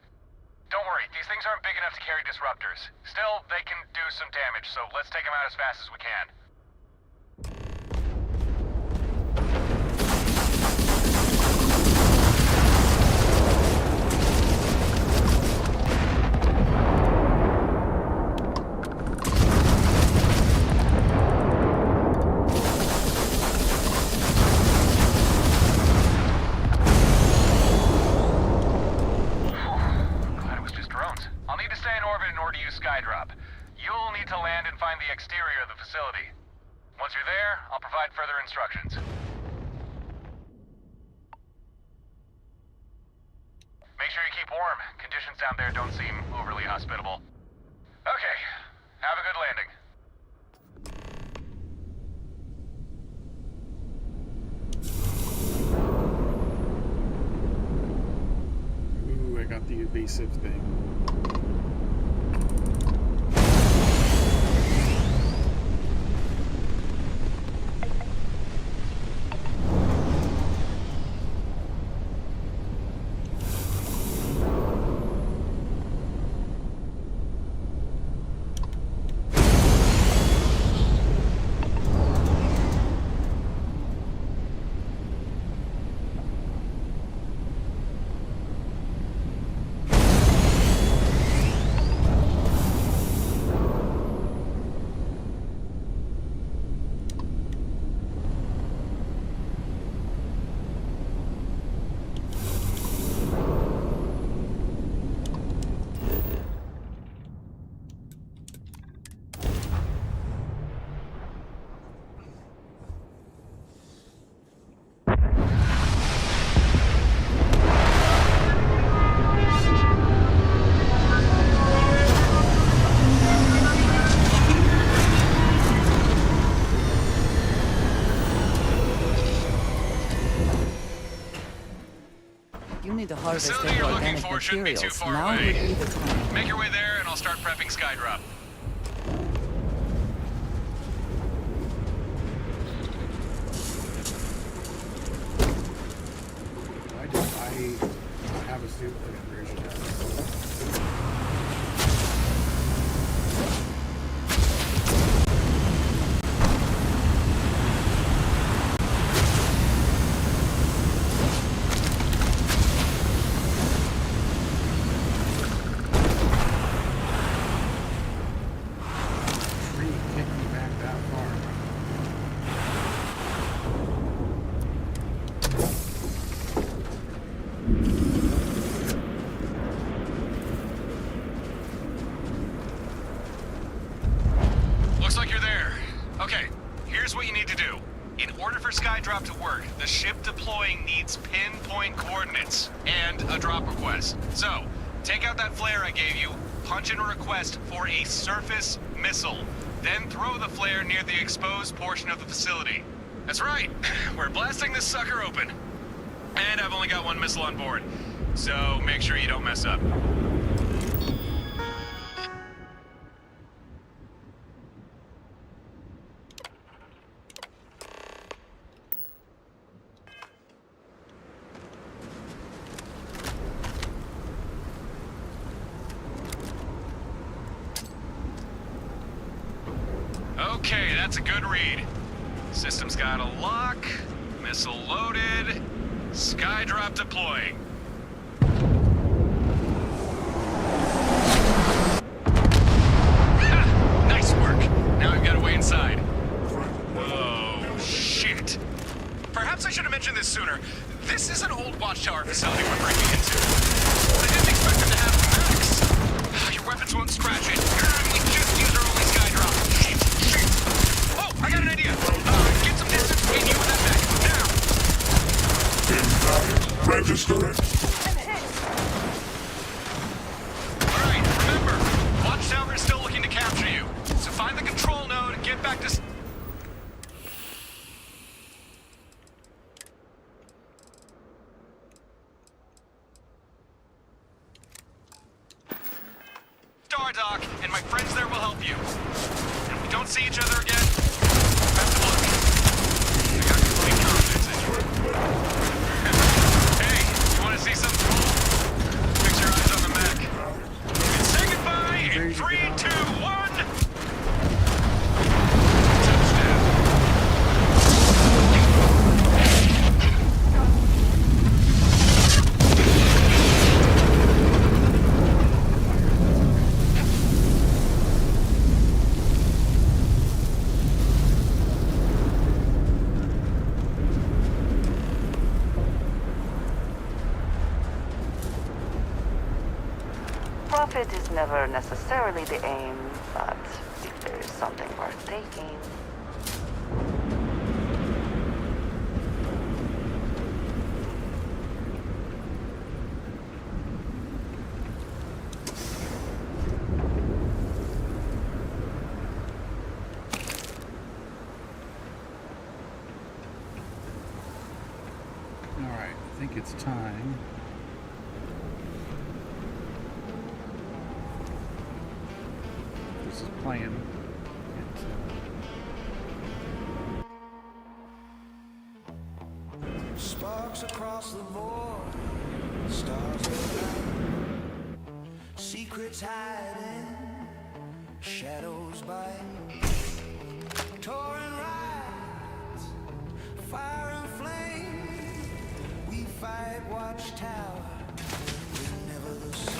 Don't worry, these things aren't big enough to carry disruptors. Still, they can do some damage, so let's take them out as fast as we can. Skydrop. You'll need to land and find the exterior of the facility. Once you're there, I'll provide further instructions. Make sure you keep warm. Conditions down there don't seem overly hospitable. Okay, have a good landing. Ooh, I got the evasive thing. To harvest Facility their you're looking organic for shouldn't be too materials. far Now away. would be the time. Make your way there and I'll start prepping Skydrop. I have a suit that it really has. Looks like you're there. Okay, here's what you need to do. In order for Skydrop to work, the ship deploying needs pinpoint coordinates and a drop request. So, take out that flare I gave you, punch in a request for a surface missile, then throw the flare near the exposed portion of the facility. That's right, we're blasting this sucker open. And I've only got one missile on board, so make sure you don't mess up. Okay, that's a good read. System's got a lock, missile loaded, Skydrop deploying. Ha! Nice work. Now we've got a way inside. Oh, shit. Perhaps I should have mentioned this sooner. This is an old watchtower facility we're breaking into. I didn't expect them to have max. Your weapons won't scratch it. We just used our only Skydrop. Shit. Oh, I got an idea. Get some distance between you and that mech. Now. Register it. Alright, remember, Watchtower is still looking to capture you. So find the control node and get back to... help you. If we don't see each other again, best of luck. I got complete confidence in you. Hey, you want to see something cool? Fix your eyes on the mech. And say goodbye in 3, 2, 1. Touchdown. Profit is never necessarily the aim, but if there is something worth taking... Alright, I think it's time. This is playing. Sparks across the void, stars align, secrets hiding, shadows bite, torrent rides, fire and flame. We fight watchtower, we're never the same.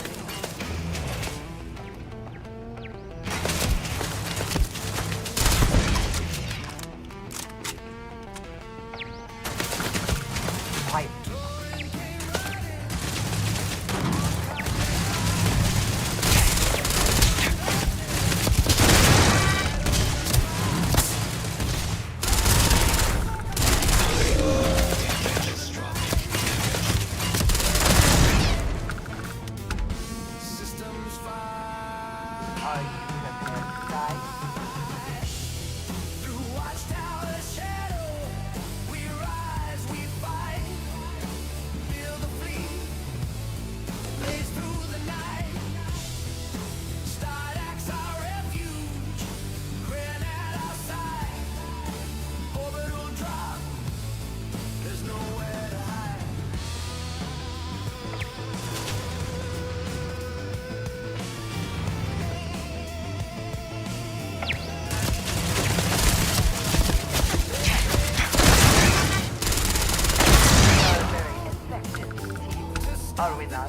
Are we not?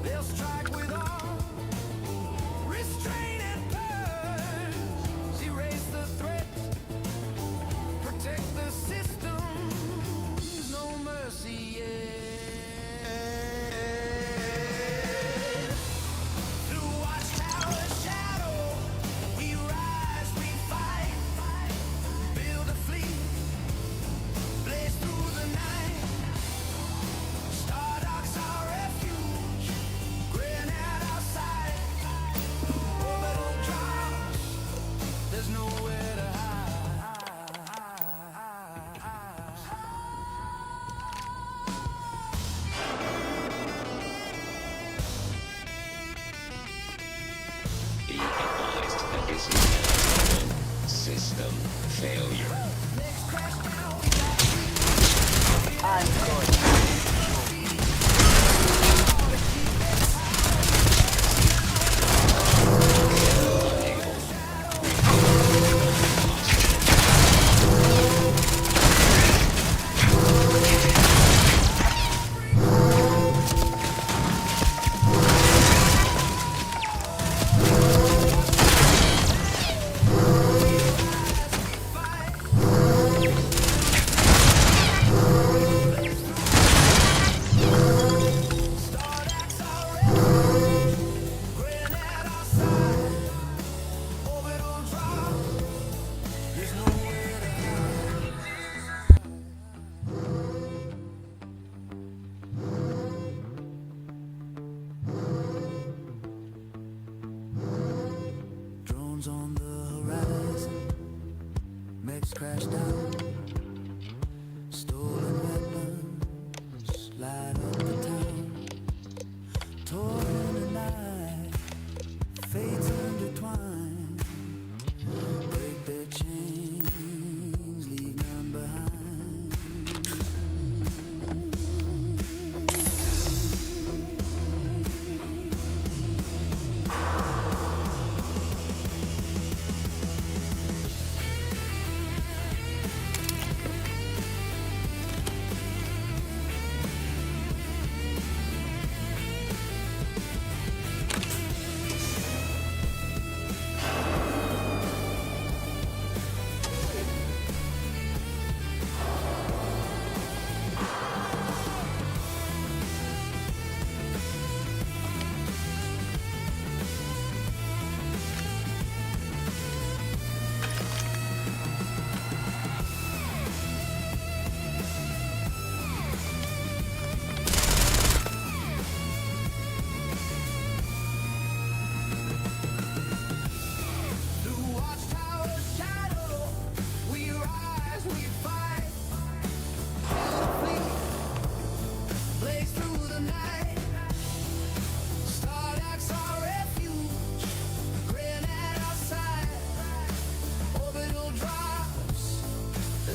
They'll strike with all restraint and purge. Erase the threat, protect the system. No mercy yet. Through watchtower shadow, we rise, we fight, build a fleet, blaze through the night. Stardock's our refuge, granite outside, orbital drops, there's nowhere to Be advised that this is a system failure. I'm good. drones on the horizon, mechs crash down, stolen weapons light up the town, torn in the night, fate's under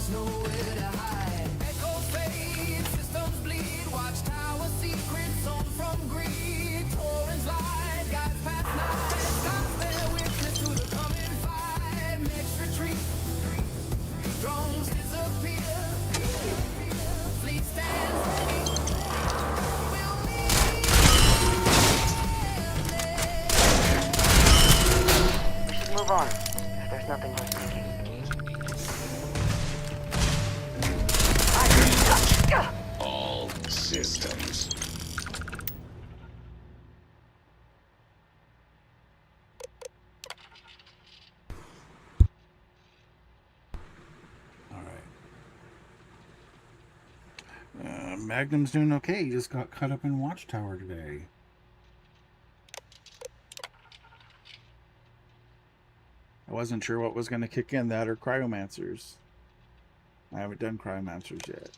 there's nowhere to hide. Echo fade, systems bleed, watchtower secrets on from greed. Torrents light, guides past night, stops their witness to the coming fight. Next retreat, drones disappear, fleet stands ready. We'll meet We should move on, if there's nothing worth taking. All systems. All right. Magnum's doing okay. He just got caught up in Watchtower today. I wasn't sure what was going to kick in, that or Cryomancers. I haven't done Cryomancers yet.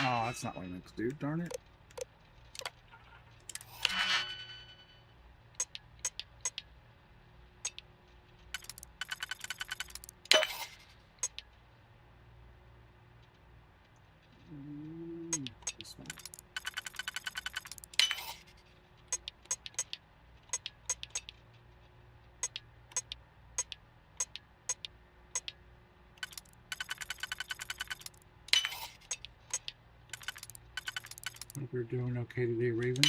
Oh, that's not what I meant to do, darn it. This one. Hope you're doing okay today, Raven.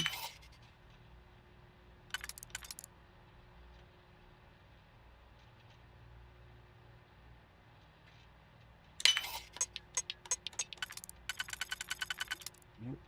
Nope.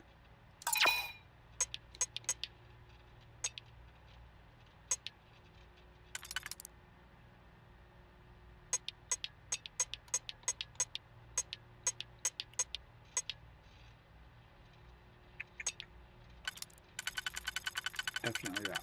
Definitely that.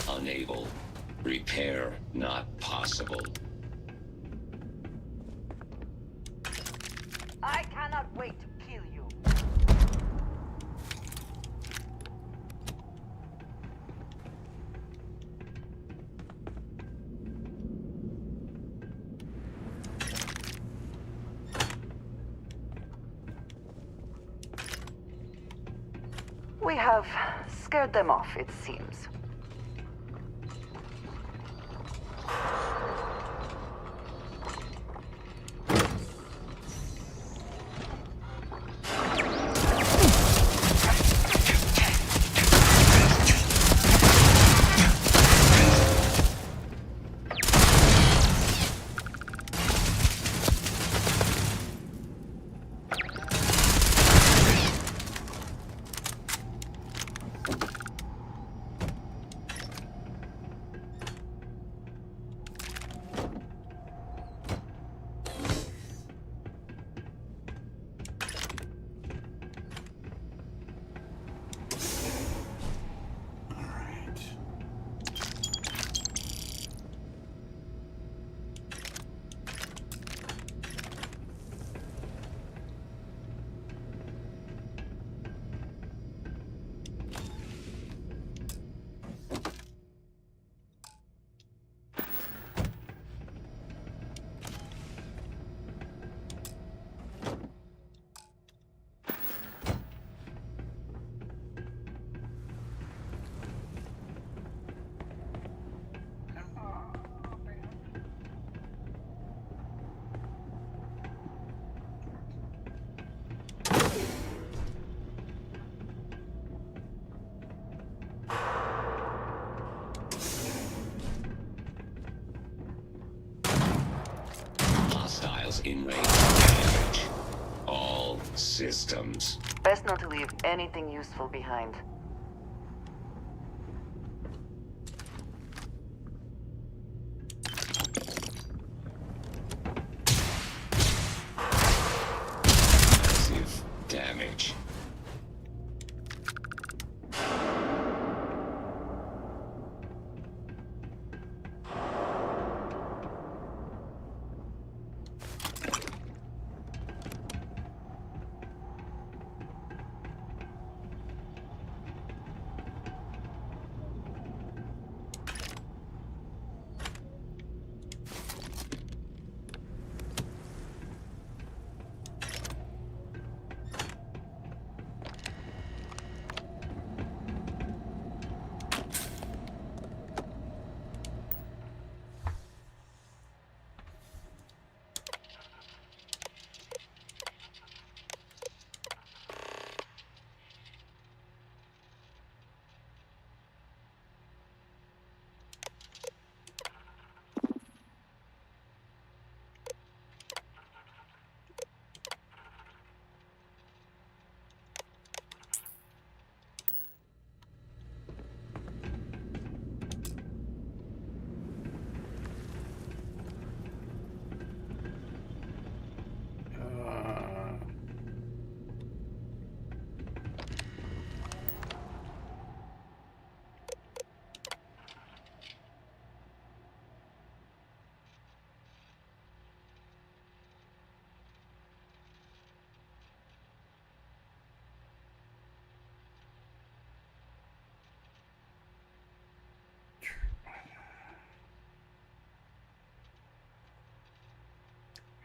Unable. Repair not possible. I cannot wait to kill you. We have scared them off, it seems. in range of damage. All systems. Best not to leave anything useful behind. Massive damage.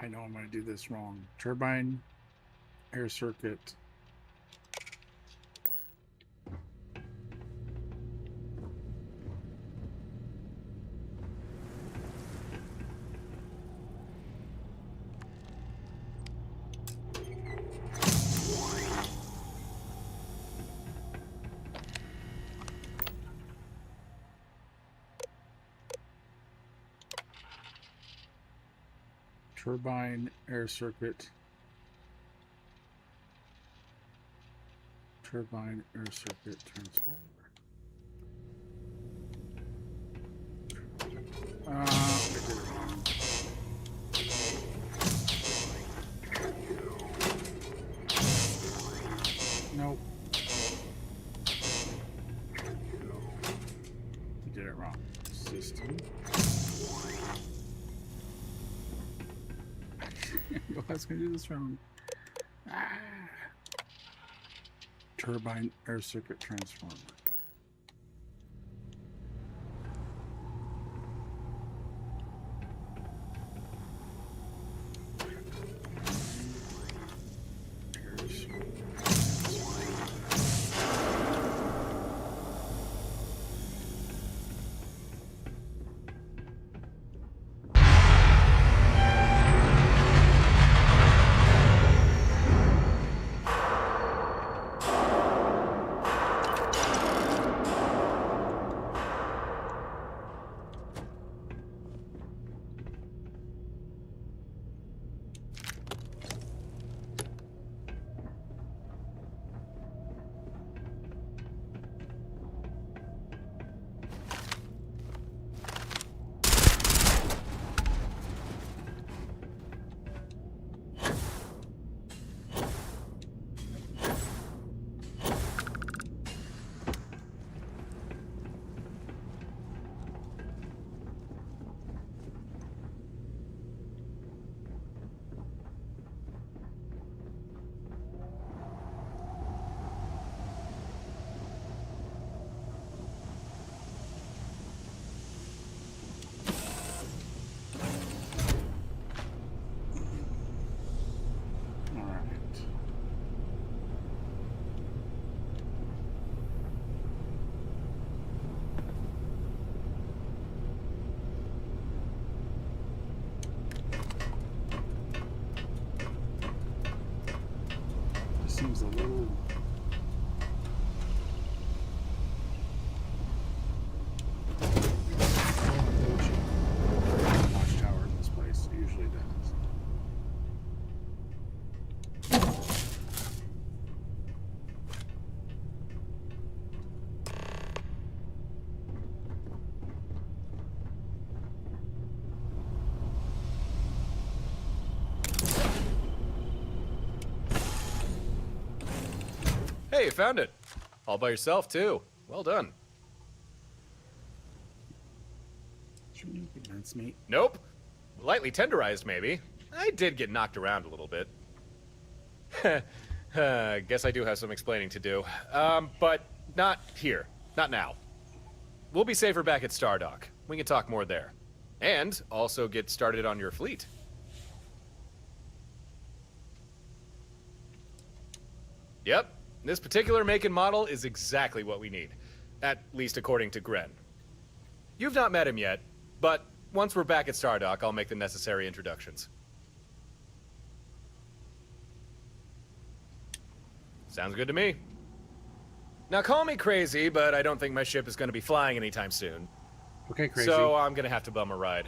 I know I'm going to do this wrong. Turbine, air circuit. Turbine, air circuit. Turbine, air circuit, transformer. I did it wrong. Nope. I did it wrong. System. I was going to do this wrong. Turbine, air circuit, transformer. Hey, you found it. All by yourself, too. Well done. That's me. Nope. Lightly tenderized, maybe. I did get knocked around a little bit. Guess I do have some explaining to do. But not here. Not now. We'll be safer back at Stardock. We can talk more there. And also get started on your fleet. Yep. This particular make and model is exactly what we need. At least according to Gren. You've not met him yet, but once we're back at Stardock, I'll make the necessary introductions. Sounds good to me. Now call me crazy, but I don't think my ship is going to be flying anytime soon. Okay, crazy. So I'm going to have to bum a ride.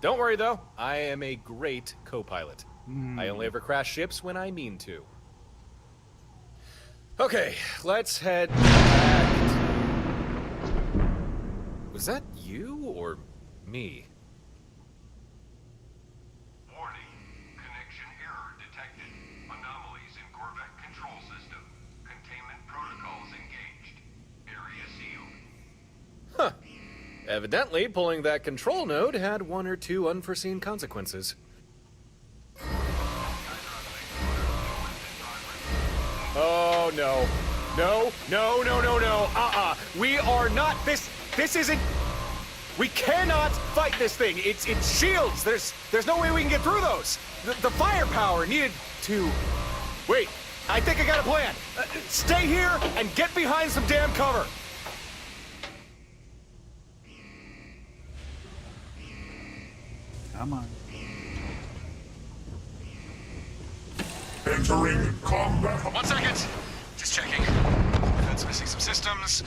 Don't worry though, I am a great co-pilot. I only ever crash ships when I mean to. Okay, let's head back. Was that you or me? Warning. Connection error detected. Anomalies in Corvette control system. Containment protocols engaged. Area sealed. Huh. Evidently, pulling that control node had one or two unforeseen consequences. Oh, no. No. We are not... This isn't... We cannot fight this thing. It's shields. There's no way we can get through those. The firepower needed to... Wait, I think I got a plan. Stay here and get behind some damn cover. Come on. Entering combat. 1 second. Just checking. That's missing some systems.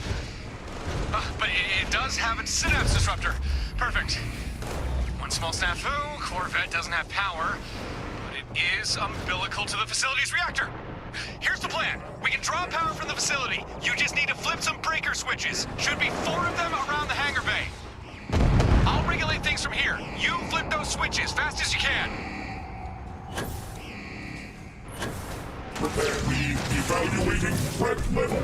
But it does have a synapse disruptor. Perfect. One small snafu. Corvette doesn't have power, but it is umbilical to the facility's reactor. Here's the plan. We can draw power from the facility. You just need to flip some breaker switches. Should be 4 of them around the hangar bay. I'll regulate things from here. You flip those switches fast as you can. Prepare me. Evaluating threat level.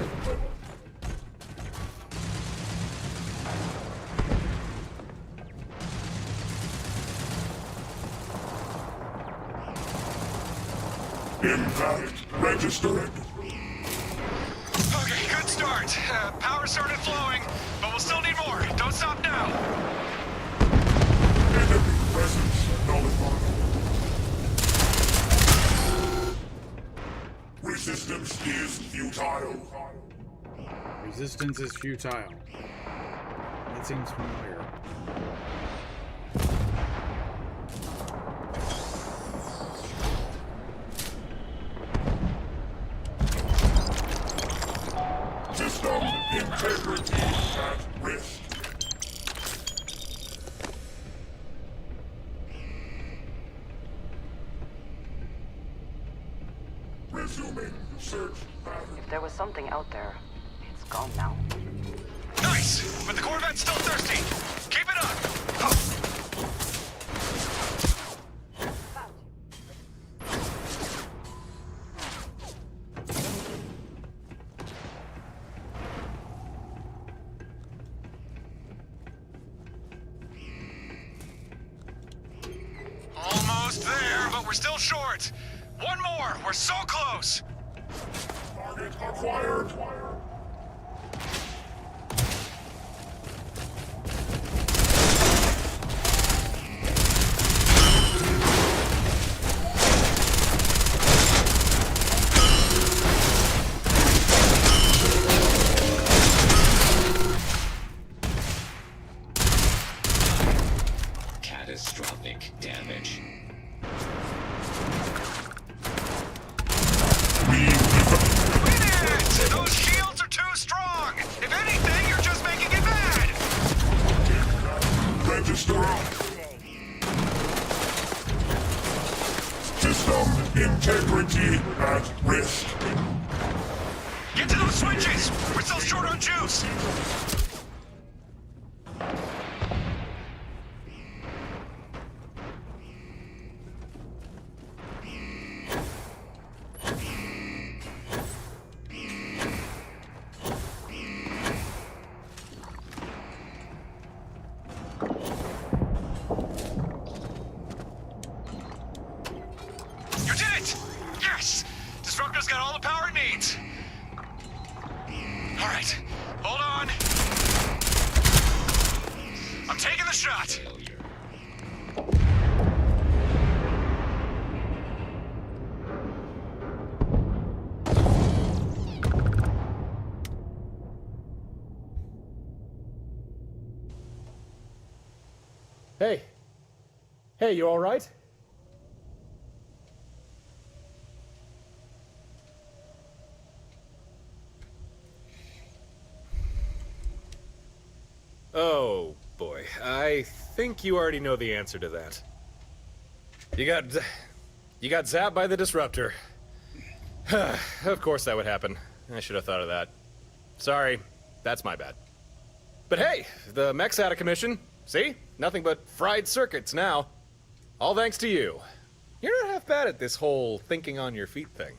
Impact registered. Okay, good start. Power started flowing, but we'll still need more. Don't stop now. Enemy presence nullified. Resistance is futile. Resistance is futile. That seems familiar. System integrity at risk. Resuming search pattern. If there was something out there, it's gone now. Nice! But the Corvette's still thirsty. Keep it up! Almost there, but we're still short. One more! We're so close! Target acquired. Catastrophic damage. Those shields are too strong! If anything, you're just making it bad! Register. System integrity at risk. Get to those switches! We're still short on juice! All right, hold on. I'm taking the shot. Hey. Hey, you all right? Oh, boy. I think you already know the answer to that. You got zapped by the disruptor. Of course that would happen. I should have thought of that. Sorry, that's my bad. But hey, the mech's out of commission. See? Nothing but fried circuits now. All thanks to you. You're not half bad at this whole thinking on your feet thing.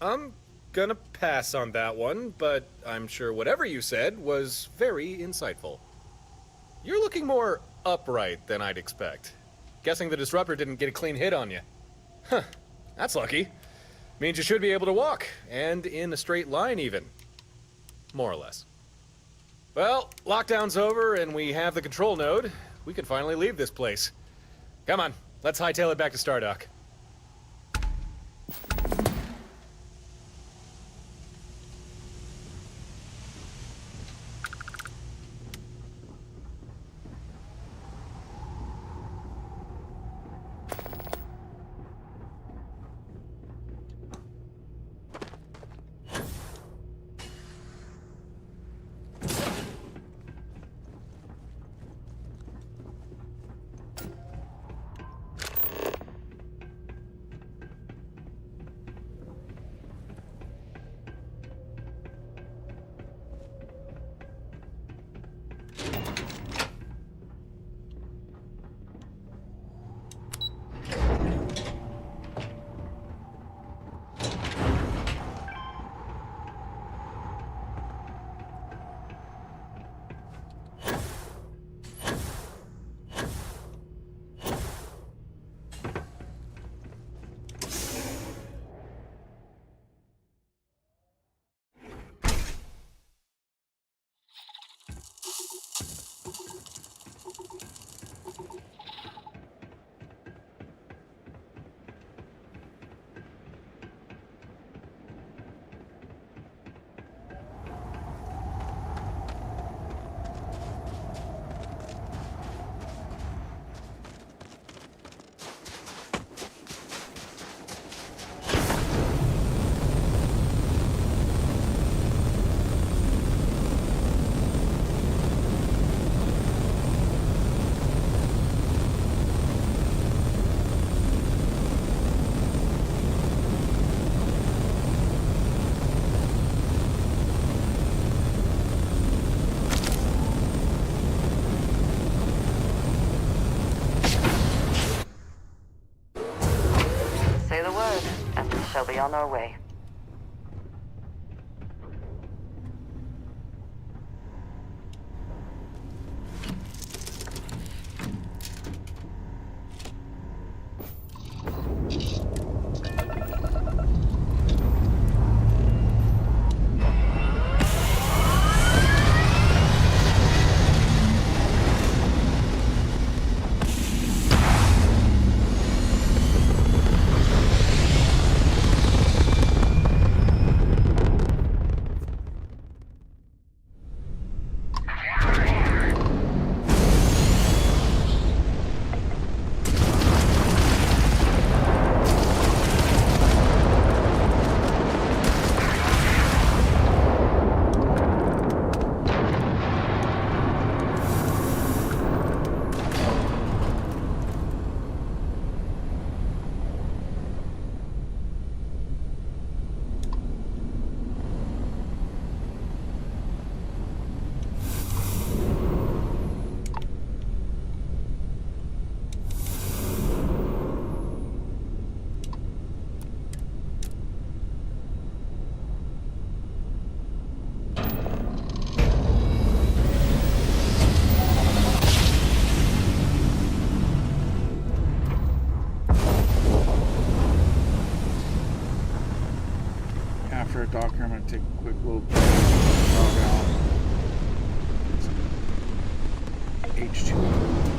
I'm gonna pass on that one, but I'm sure whatever you said was very insightful. You're looking more upright than I'd expect. Guessing the disruptor didn't get a clean hit on you. Huh, that's lucky. Means you should be able to walk, and in a straight line even. More or less. Well, lockdown's over and we have the control node. We can finally leave this place. Come on, let's hightail it back to Stardock. Say the word, and we shall be on our way. after a dog here, I'm going to take a quick little dog out. H2.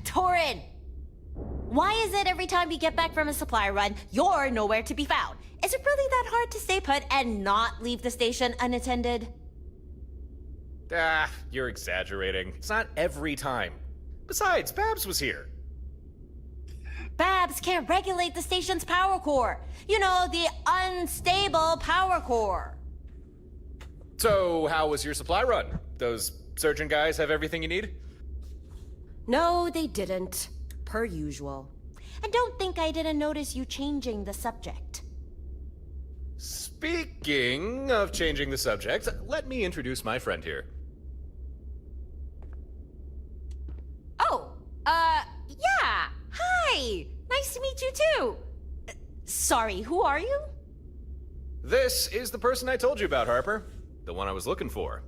Torin! Why is it every time you get back from a supply run, you're nowhere to be found? Is it really that hard to stay put and not leave the station unattended? Ah, you're exaggerating. It's not every time. Besides, Babs was here. Babs can't regulate the station's power core. You know, the unstable power core. So, how was your supply run? Those surgeon guys have everything you need? No, they didn't. Per usual. And don't think I didn't notice you changing the subject. Speaking of changing the subject, let me introduce my friend here. Oh, yeah. Hi. Nice to meet you too. Sorry, who are you? This is the person I told you about, Harper. The one I was looking for.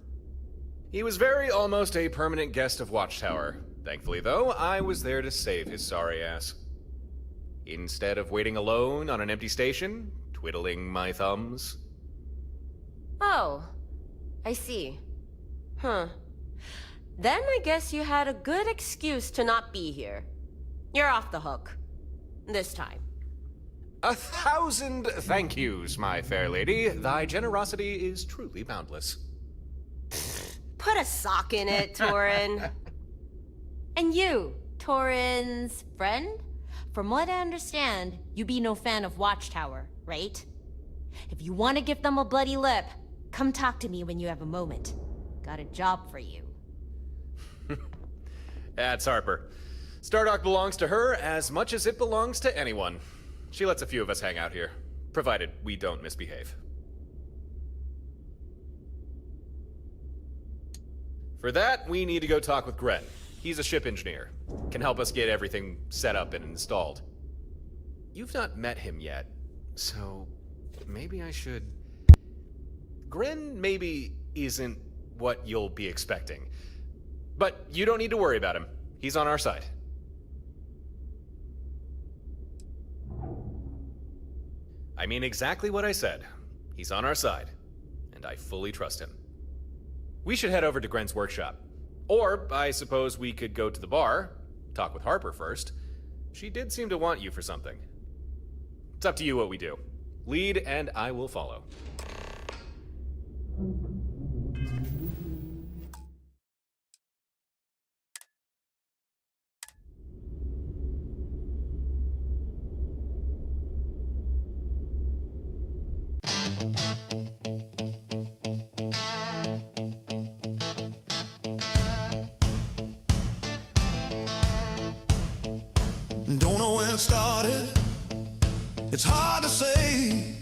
He was almost a permanent guest of Watchtower. Thankfully, though, I was there to save his sorry ass. Instead of waiting alone on an empty station, twiddling my thumbs. Oh, I see. Huh. Then I guess you had a good excuse to not be here. You're off the hook. This time. 1,000 thank yous, my fair lady. Thy generosity is truly boundless. Put a sock in it, Torin. And you, Torin's friend? From what I understand, you be no fan of Watchtower, right? If you want to give them a bloody lip, come talk to me when you have a moment. Got a job for you. That's Harper. Stardock belongs to her as much as it belongs to anyone. She lets a few of us hang out here, provided we don't misbehave. For that, we need to go talk with Gren. He's a ship engineer. Can help us get everything set up and installed. You've not met him yet, so maybe I should... Gren maybe isn't what you'll be expecting. But you don't need to worry about him. He's on our side. I mean exactly what I said. He's on our side, and I fully trust him. We should head over to Gren's workshop. Or, I suppose we could go to the bar, talk with Harper first. She did seem to want you for something. It's up to you what we do. Lead, and I will follow. Don't know when it started, it's hard to say.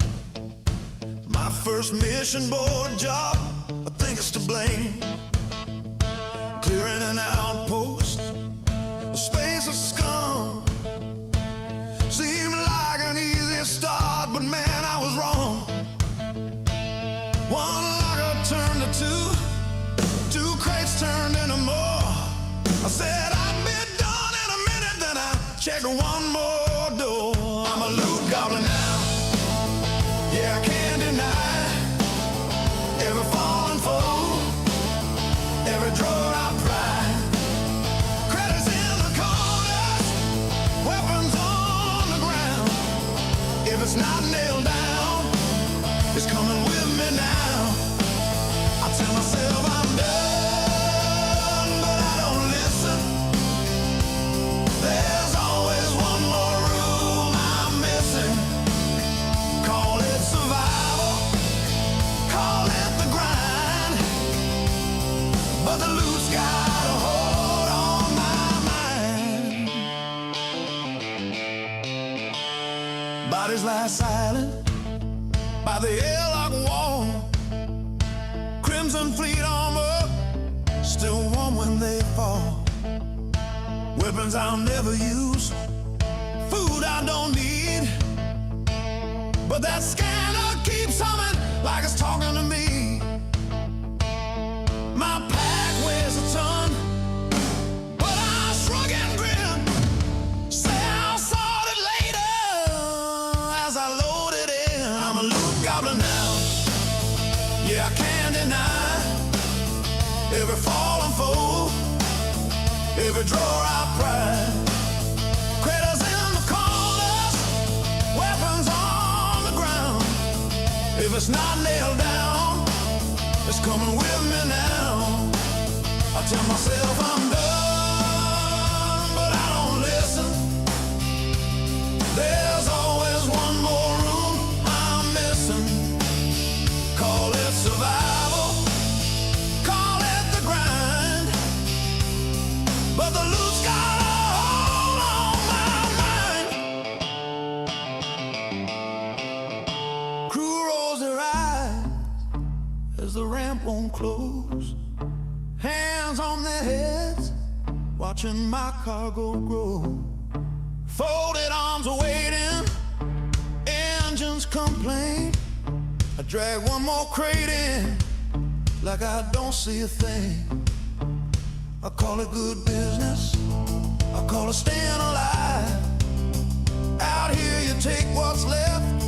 My first mission board job, I think it's to blame. Clearing an outpost, a space of scum. Seemed like an easy start, but man, I was wrong. One locker turned to two crates turned into more. I said I'd be done in a minute, then I checked one more door. I'm a loot goblin now. Yeah, I can't deny every fallen foe, every drawer I pry. Credits in the corners, weapons on the ground. If it's not nailed down, it's coming with me now. I tell myself I'm done, but I don't listen. There's always one more room I'm missing. Call it survival, call it the grind, but the loot's got a hold on my mind. Bodies lie silent by the airlock wall. Crimson fleet armor, still warm when they fall. Weapons I'll never use. Food I don't need. But that scanner keeps humming like it's talking to me. My pack weighs a ton, but I shrug and grin. Say I'll sort it later as I load it in. I'm a loot goblin now. Yeah, I can't deny every fallen foe, every drawer I pry. Critters in the corners, weapons on the ground. If it's not nailed down, it's coming with me now. I tell myself I'm done, but I don't listen. There's always one more room I'm missing. Call it survival, call it the grind, but the loot's got a hold on my mind. Crew rolls their eyes as the ramp won't close. Hands on their heads, watching my cargo grow. Folded arms are waiting, engines complain. I drag one more crate in, like I don't see a thing. I call it good business, I call it staying alive. Out here you take what's left,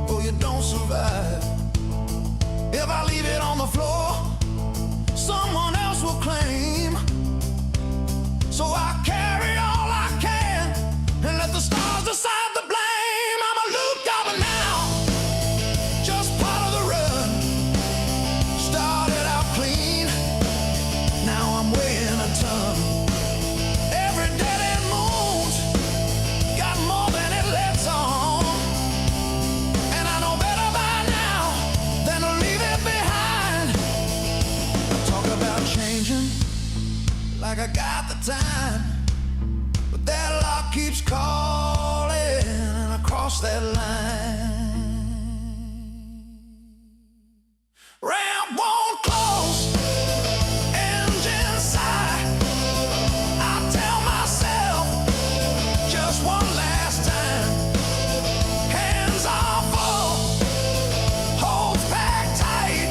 or you don't survive. If I leave it on the floor, someone else will claim. So I carry all I can and let the stars decide the blame. I'm a loot goblin now, just part of the run. Started out clean, now I'm weighing a ton. Every dead end moon's got more than it lets on, and I know better by now than to leave it behind. Talk about changing like I got the time, but that lock keeps calling and I cross that line. Ramp won't close, engine sigh. I tell myself just one last time. Hands are full, holds packed tight.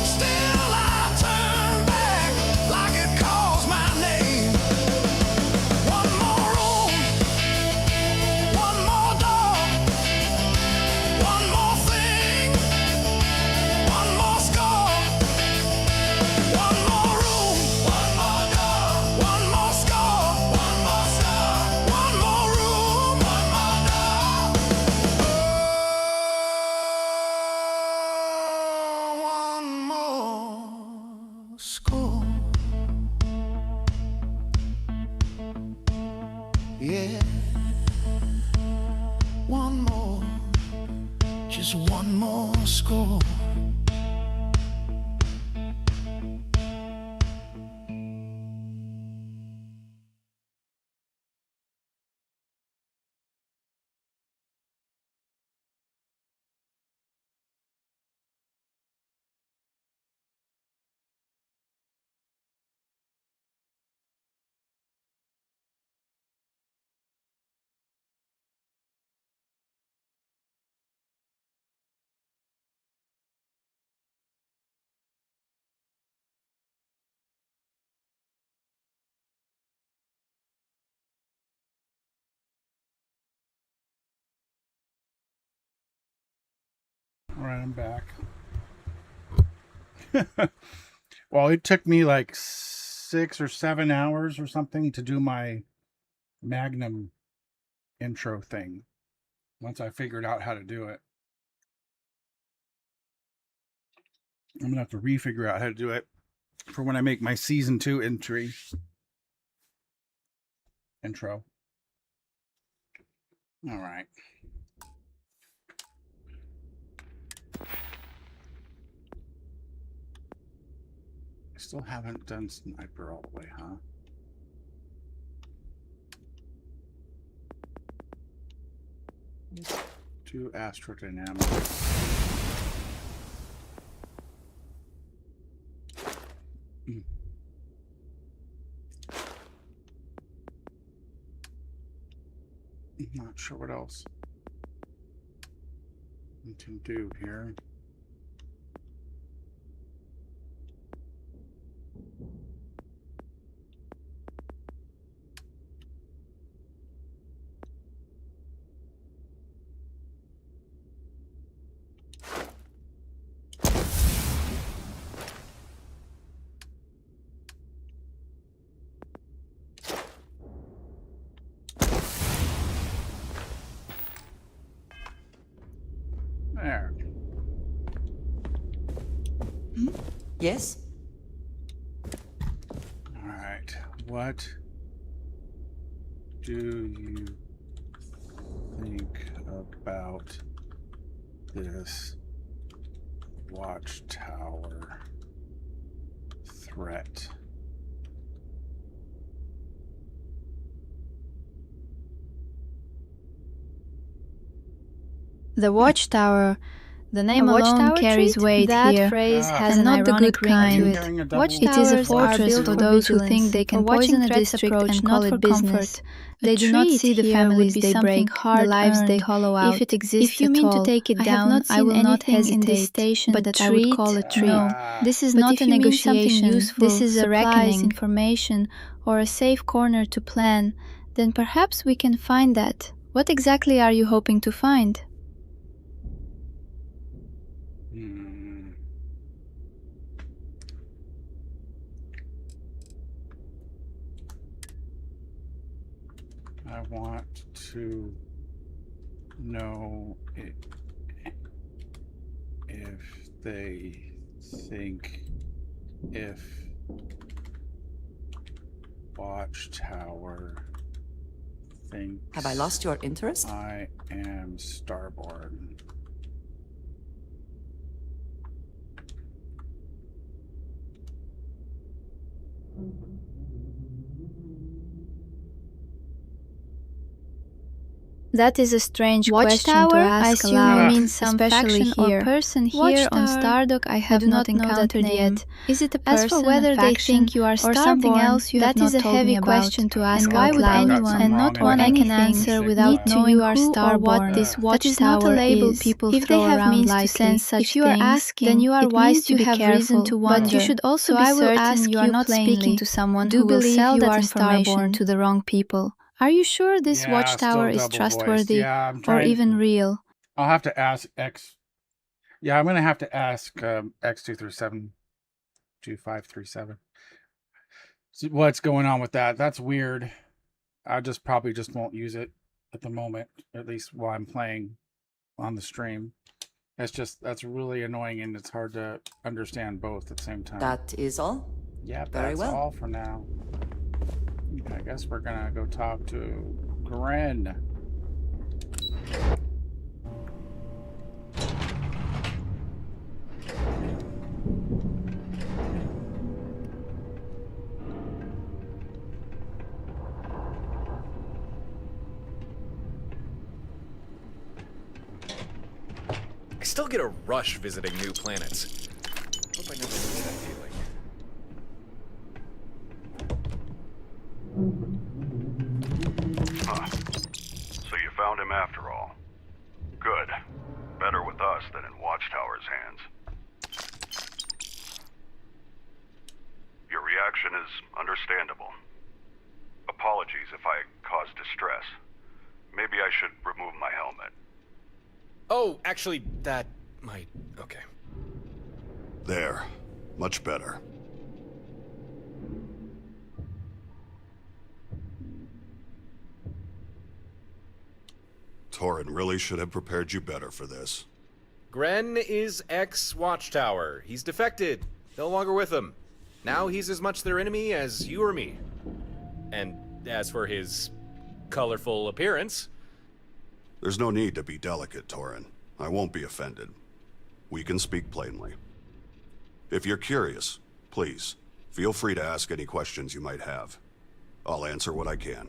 Still I turn back like it calls my name. One more room, one more door, one more thing, one more score. One more room, one more door, one more score, one more room, one more door. One more score. Yeah. One more, just one more score. All right, I'm back. Well, it took me like 6 or 7 hours or something to do my Magnum intro thing. Once I figured out how to do it, I'm gonna have to refigure out how to do it for when I make my season 2 intro. All right. I still haven't done sniper all the way, huh? Do astrodynamics. Not sure what else we can do here. There. Yes? All right. What do you think about this watchtower threat? The watchtower. The name alone carries weight that here, phrase has and an not the ironic good ring kind. to it. It is a fortress for those who think they can poison a district and call it business. They do not see the families they break, the lives they hollow out. If it exists If you mean at to all, take it I have down, not I seen will not anything in this hesitate. station But that I would call a treat. no. This is But not if a you mean something negotiation. useful, This is a supplies, reckoning, information, or a safe corner to plan. Then perhaps we can find that. What exactly are you hoping to find? I want to know if they think if Watchtower thinks Have I lost your interest? I am Starborn. That is a strange question to Watchtower? I ask assume aloud, you mean some especially faction or here. person here On on Stardock I have do not not know that encountered name. yet. Is it a As person, for whether a they faction, think you are or something Starborn, else you have that not is a told me heavy about? question to ask And why out would loud, anyone, and not one I can answer without knowing who or what this That is not a watchtower label is. people If throw they have around means to lightly. sense such If you are things, asking, then you are it wise means to you be have careful. reason to wonder. But you should also So be I will certain ask you are you not speaking plainly, to someone do who will believe sell you that are information Starborn? to the wrong people. Are you sure this Yeah, watchtower still is double-voiced. trustworthy Yeah, I'm or trying- even real? I'll have to ask X. Yeah, I'm gonna have to ask X237 2537. See what's going on with that. That's weird. I probably just won't use it at the moment, at least while I'm playing on the stream. That's really annoying, and it's hard to understand both at the same time. That is all? Yeah, Very that's well. all for now. I guess we're gonna go talk to Gren. I still get a rush visiting new planets. Hope I never lose that feeling. Huh. So you found him after all. Good. Better with us than in Watchtower's hands. Your reaction is understandable. Apologies if I caused distress. Maybe I should remove my helmet. Oh, actually, that might... Okay. There. Much better. Torin really should have prepared you better for this. Gren is ex-Watchtower. He's defected. No longer with them. Now he's as much their enemy as you or me. And as for his colorful appearance... There's no need to be delicate, Torin. I won't be offended. We can speak plainly. If you're curious, please, feel free to ask any questions you might have. I'll answer what I can.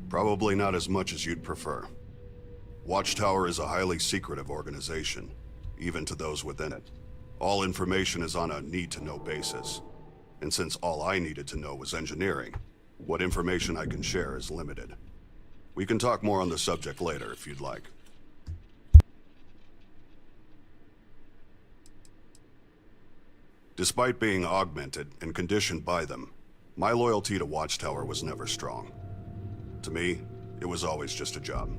Probably not as much as you'd prefer. Watchtower is a highly secretive organization, even to those within it. All information is on a need-to-know basis. And since all I needed to know was engineering, what information I can share is limited. We can talk more on the subject later if you'd like. Despite being augmented and conditioned by them, my loyalty to Watchtower was never strong. To me, it was always just a job.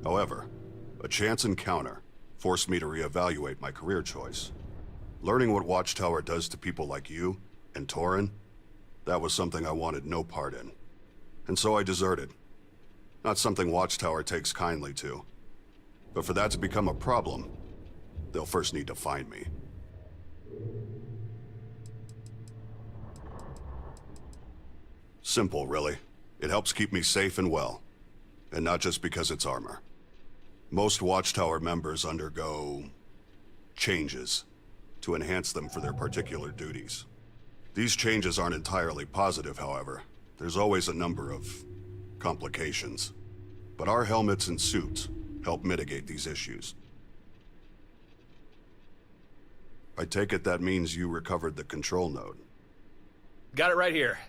However, a chance encounter forced me to reevaluate my career choice. Learning what Watchtower does to people like you and Torin, that was something I wanted no part in. And so I deserted. Not something Watchtower takes kindly to. But for that to become a problem, they'll first need to find me. Simple, really. It helps keep me safe and well. And not just because it's armor. Most Watchtower members undergo changes to enhance them for their particular duties. These changes aren't entirely positive, however. There's always a number of complications. But our helmets and suits help mitigate these issues. I take it that means you recovered the control node. Got it right here.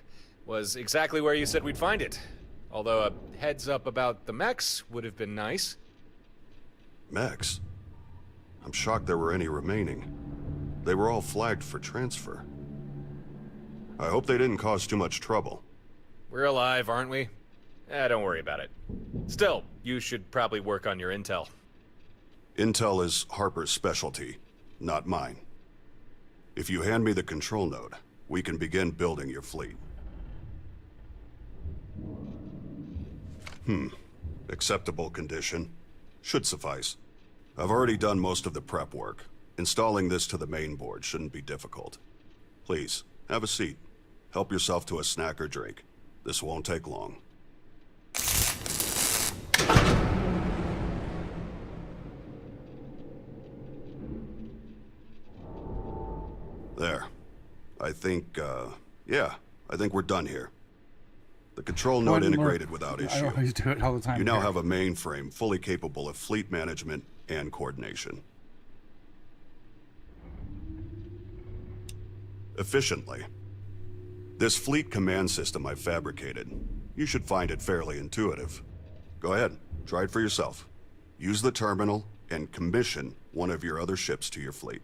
Was exactly where you said we'd find it. Although a heads up about the mechs would have been nice. Mechs? I'm shocked there were any remaining. They were all flagged for transfer. I hope they didn't cause too much trouble. We're alive, aren't we? Don't worry about it. Still, you should probably work on your intel. Intel is Harper's specialty, not mine. If you hand me the control node, we can begin building your fleet. Acceptable condition. Should suffice. I've already done most of the prep work. Installing this to the main board shouldn't be difficult. Please, have a seat. Help yourself to a snack or drink. This won't take long. There. I think we're done here. The control node integrated without I issue. always do it all the time. You now have a mainframe fully capable of fleet management and coordination. Efficiently. This fleet command system I fabricated, you should find it fairly intuitive. Go ahead, try it for yourself. Use the terminal and commission one of your other ships to your fleet.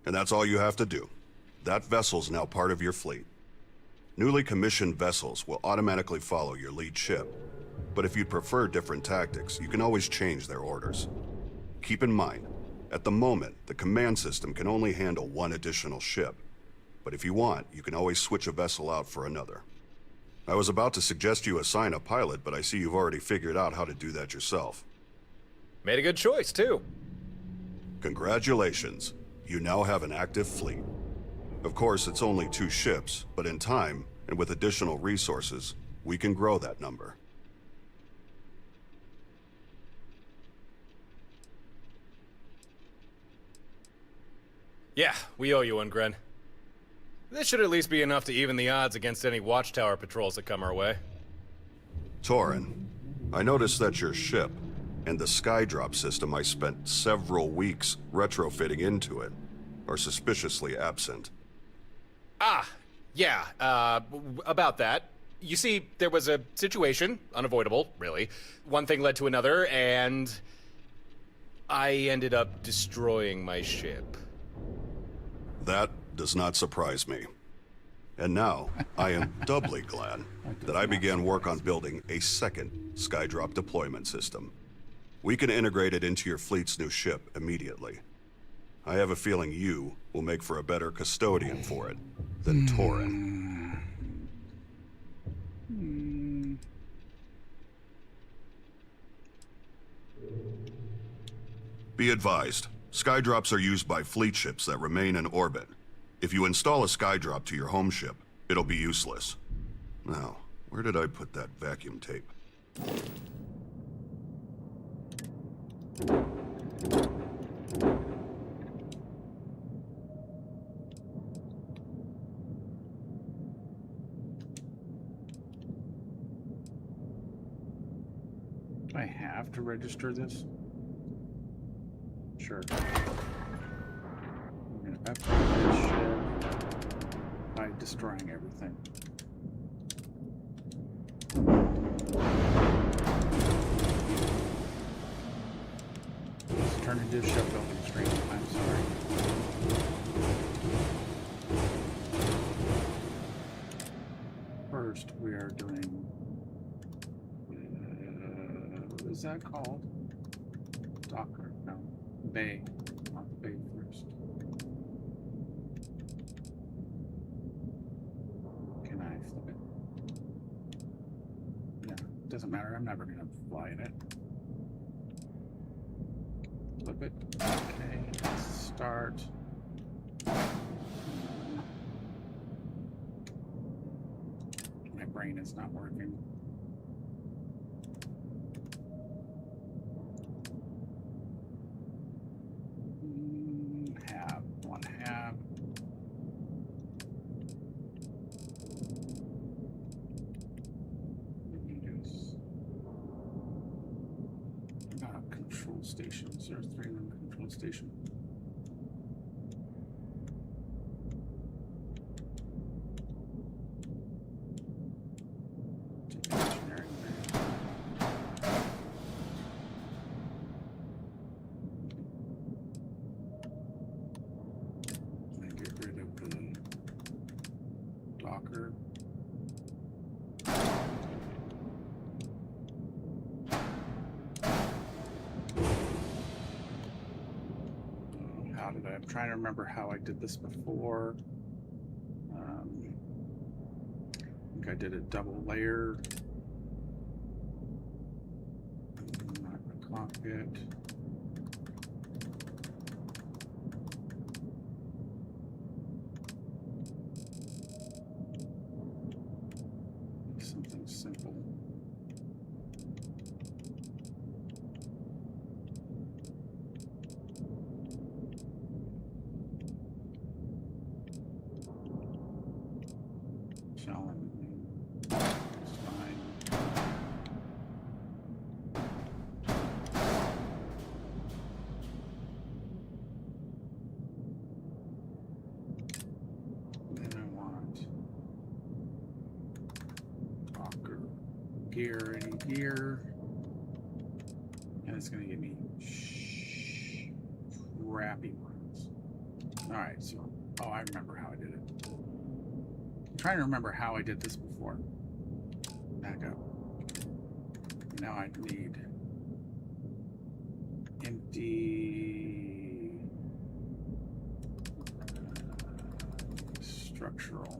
And that's all you have to do. That vessel's now part of your fleet. Newly commissioned vessels will automatically follow your lead ship. But if you'd prefer different tactics, you can always change their orders. Keep in mind, at the moment, the command system can only handle one additional ship. But if you want, you can always switch a vessel out for another. I was about to suggest you assign a pilot, but I see you've already figured out how to do that yourself. Made a good choice, too. Congratulations. You now have an active fleet. Of course, it's only 2 ships, but in time, and with additional resources, we can grow that number. Yeah, we owe you one, Gren. This should at least be enough to even the odds against any Watchtower patrols that come our way. Torin, I noticed that your ship, and the skydrop system I spent several weeks retrofitting into it, are suspiciously absent. Yeah, about that. You see, there was a situation, unavoidable, really. One thing led to another, and I ended up destroying my ship. That does not surprise me. And now, I am doubly glad that I began work on building a second skydrop deployment system. We can integrate it into your fleet's new ship immediately. I have a feeling you will make for a better custodian for it than Torin. Be advised, skydrops are used by fleet ships that remain in orbit. If you install a skydrop to your home ship, it'll be useless. Now, where did I put that vacuum tape? Do I have to register this? Sure. I'm gonna upgrade this ship by destroying everything. Let's turn into a shipbuilding stream. I'm sorry. First, we are doing. What is that called? Docker? No. Bay. Not the bay first. Can I flip it? Yeah, doesn't matter. I'm never gonna fly in it. Flip it. Okay, let's start. My brain is not working. Stations. There's 3 of them. Control station. Engineering there. And get rid of the Docker. I'm trying to remember how I did this before. I think I did a double layer. Not the cockpit. Something simple. Gear, any gear, and it's going to give me crappy ones. All right, so I remember how I did it. I'm trying to remember how I did this before. Back up. Now I need empty structural.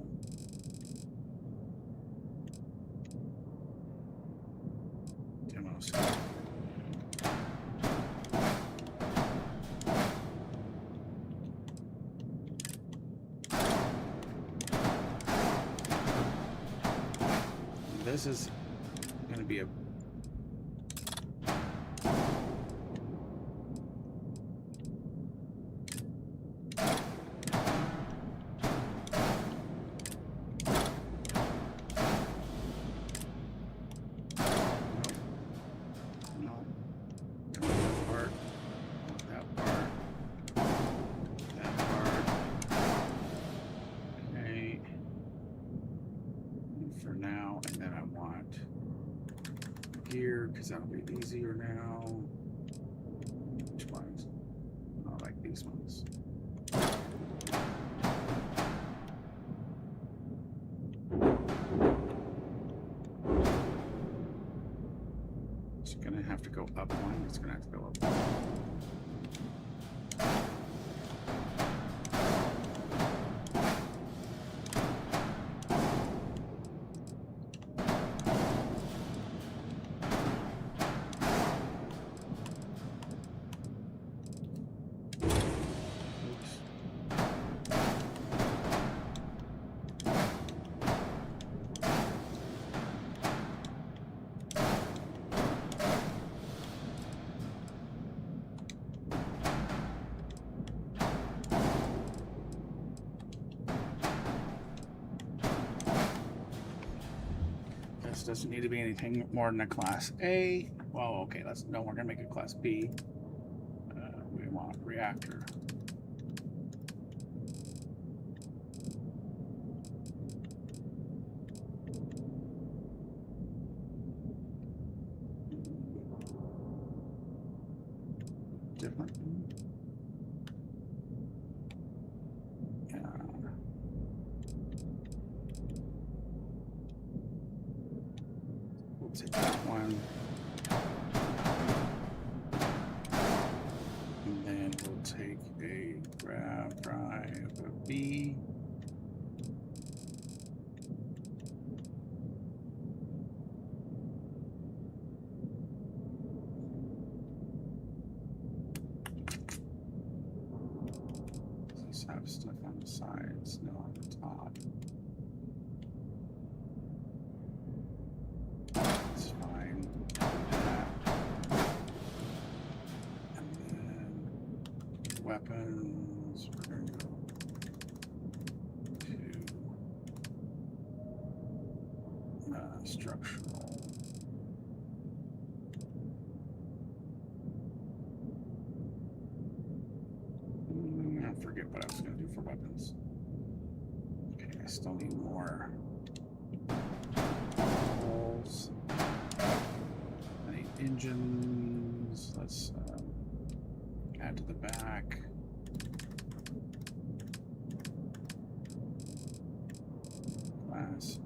This is going to be a because that'll be easier now. Which ones? I like these ones. It's gonna have to go up one. It's gonna have to go up one. This doesn't need to be anything more than a class A. Well, okay, we're gonna make it class B. We want reactor. Different. We'll take that one. And then we'll take a grab drive of B. Does this have stuff on the sides? No, on the top. That's fine. And then weapons, we're going to go to structural. I forget what I was going to do for weapons. Okay, I still need more holes. I need engines. Let's add to the back. Class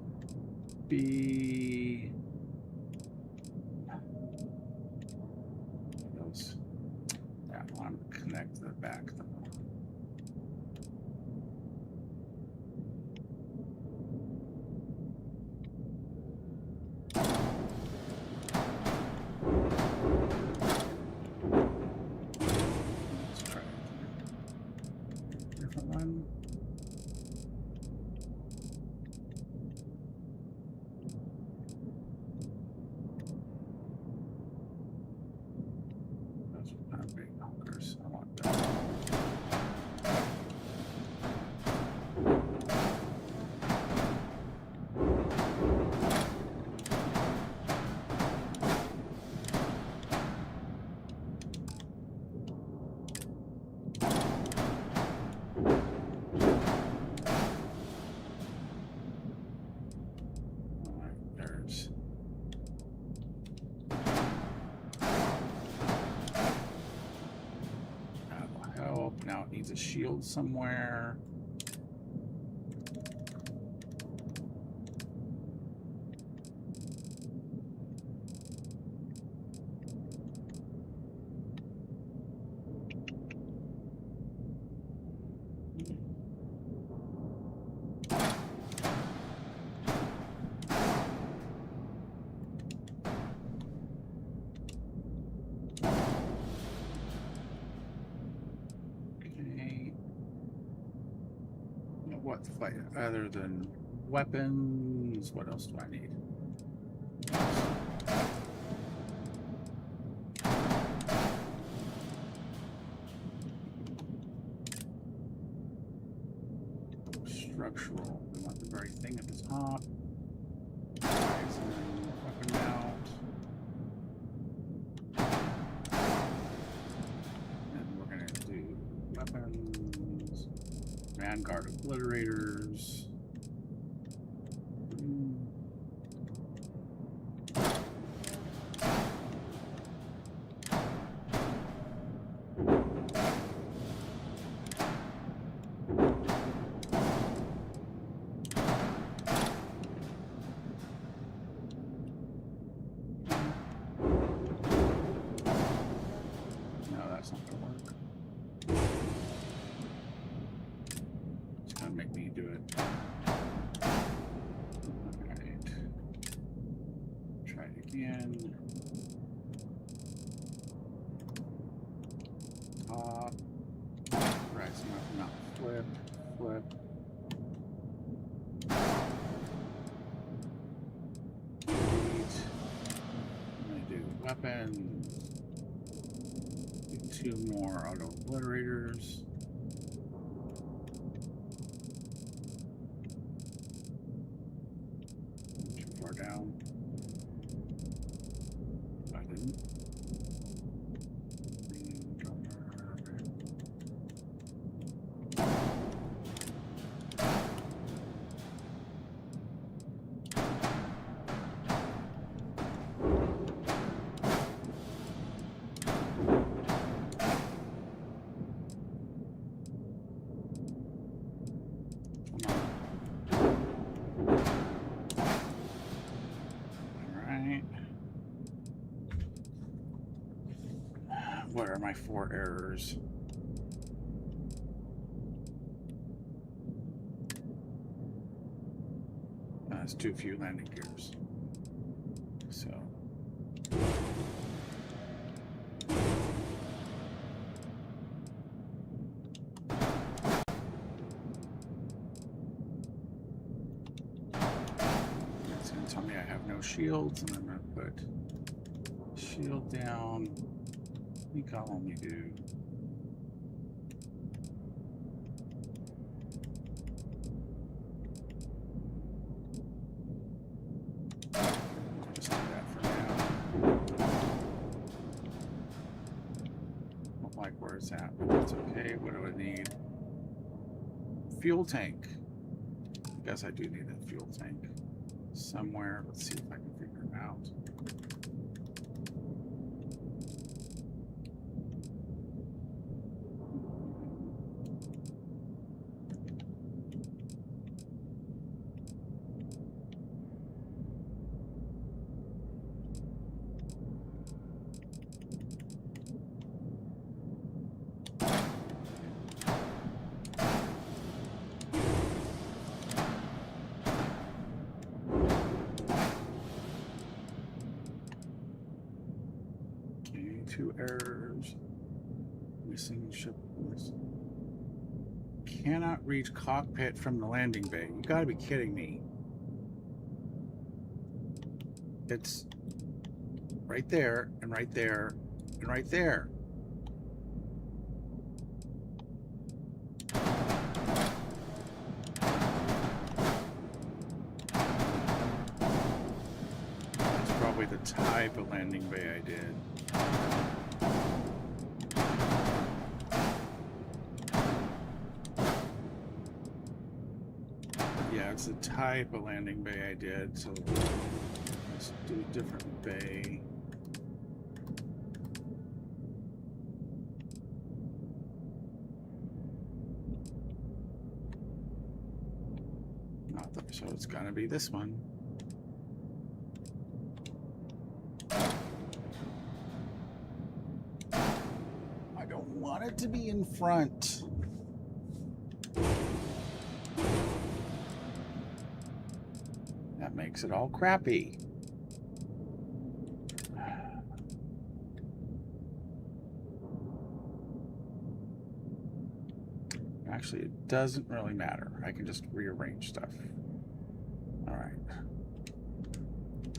B. Those. Yeah, I want to connect the back though. Now it needs a shield somewhere. What fight other than weapons? What else do I need? Structural. We want the very thing at the top. Weapon mount. And we're gonna do weapons. Vanguard obliterators. No, that's not gonna work. Make me do it. Alright. Try it again. Top. Right, so not flip. Flip. Delete. I'm gonna do weapons. Do 2 more auto obliterators. Down. What are my 4 errors? That's too few landing gears. So. It's going to tell me I have no shields, and I'm going to put shield down. I think I'll only do. Just do that for now. Don't like where it's at, but that's okay. What do I need? Fuel tank. I guess I do need a fuel tank somewhere. Let's see if I can figure it out. Okay, 2 errors. Missing ship. Cannot reach cockpit from the landing bay. You gotta be kidding me. It's right there, and right there, and right there. That's probably the type of landing bay I did. Yeah, it's the type of landing bay I did, so let's do a different bay. So it's gonna be this one. I don't want it to be in front. That makes it all crappy. Actually, it doesn't really matter. I can just rearrange stuff. All right.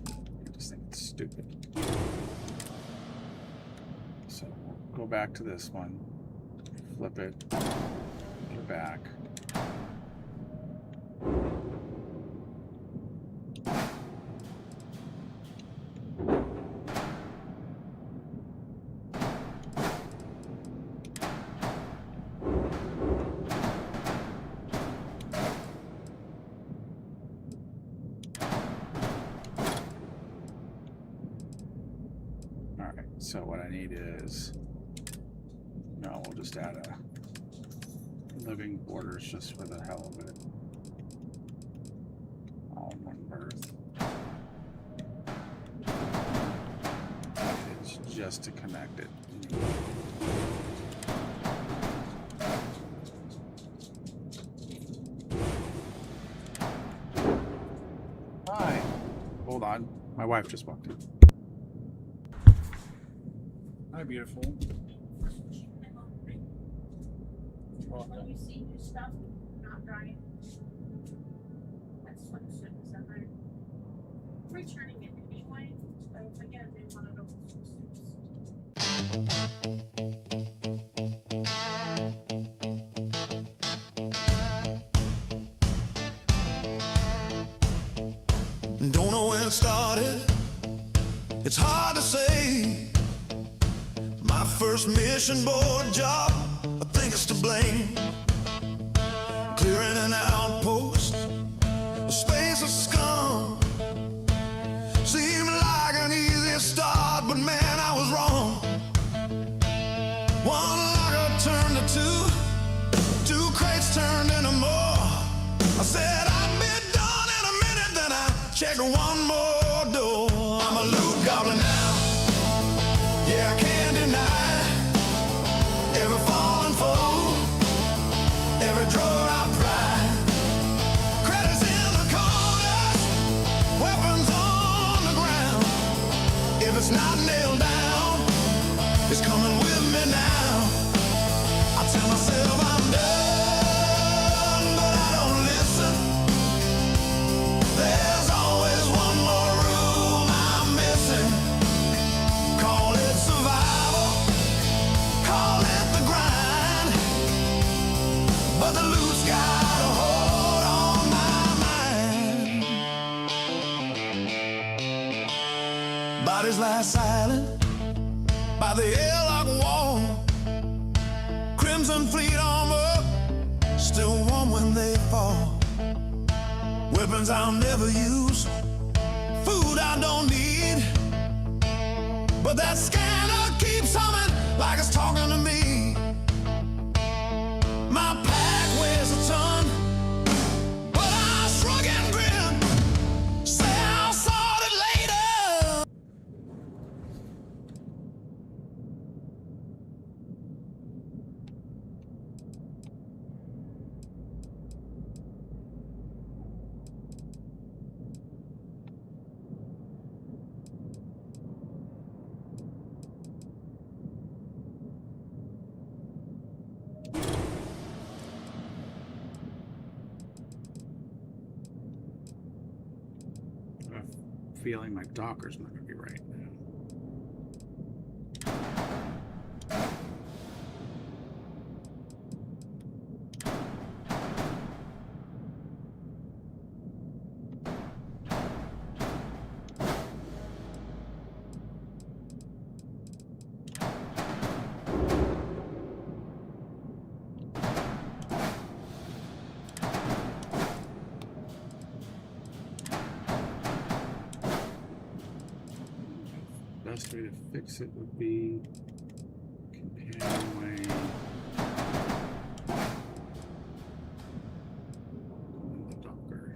I just think it's stupid. So we'll go back to this one. Flip it. Go back. So what I need is, no, we'll just add a living quarters just for the hell of it. All in one berth. It's just to connect it. Hi. Hold on. My wife just walked in. Hi, beautiful. When you see new stuff, not drying. That's what it should be separate. Returning it anyway, so again, they want to know. Don't know when it started. It's hard to say. My first mission board job, I think it's to blame. Clearing an outpost, a space of scum. Seemed like an easy start, but man, I was wrong. One locker turned to two crates turned into more. I said I'd be done in a minute, then I checked one more door. I'm a loot goblin now. Yeah, I can't deny. Bodies lie silent by the airlock wall. Crimson fleet armor, still warm when they fall. Weapons I'll never use, food I don't need. But that scanner keeps humming like it's talking to me. My pack weighs a ton, but I shrug and grin. Say I'll sort it later. Feeling my Docker's not going to be right now. Best way to fix it would be companionway. And the Docker.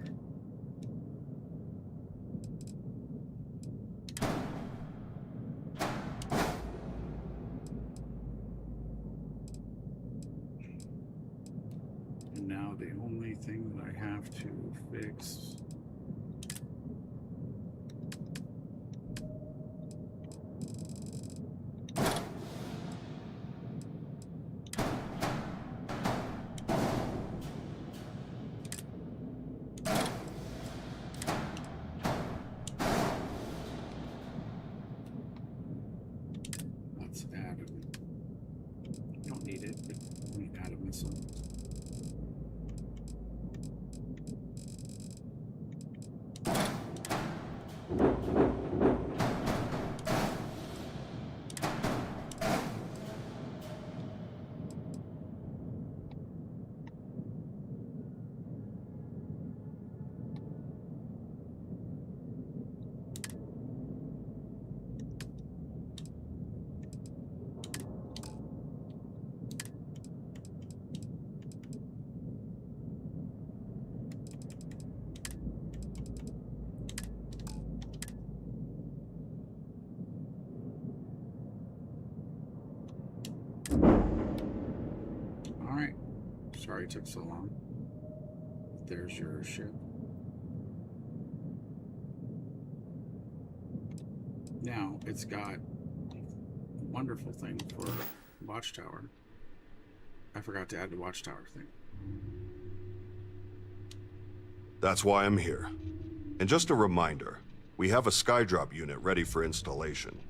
And now the only thing that I have to fix Sorry it took so long. There's your ship. Now it's got a wonderful thing for watchtower. I forgot to add the watchtower thing. That's why I'm here. And just a reminder, we have a skydrop unit ready for installation.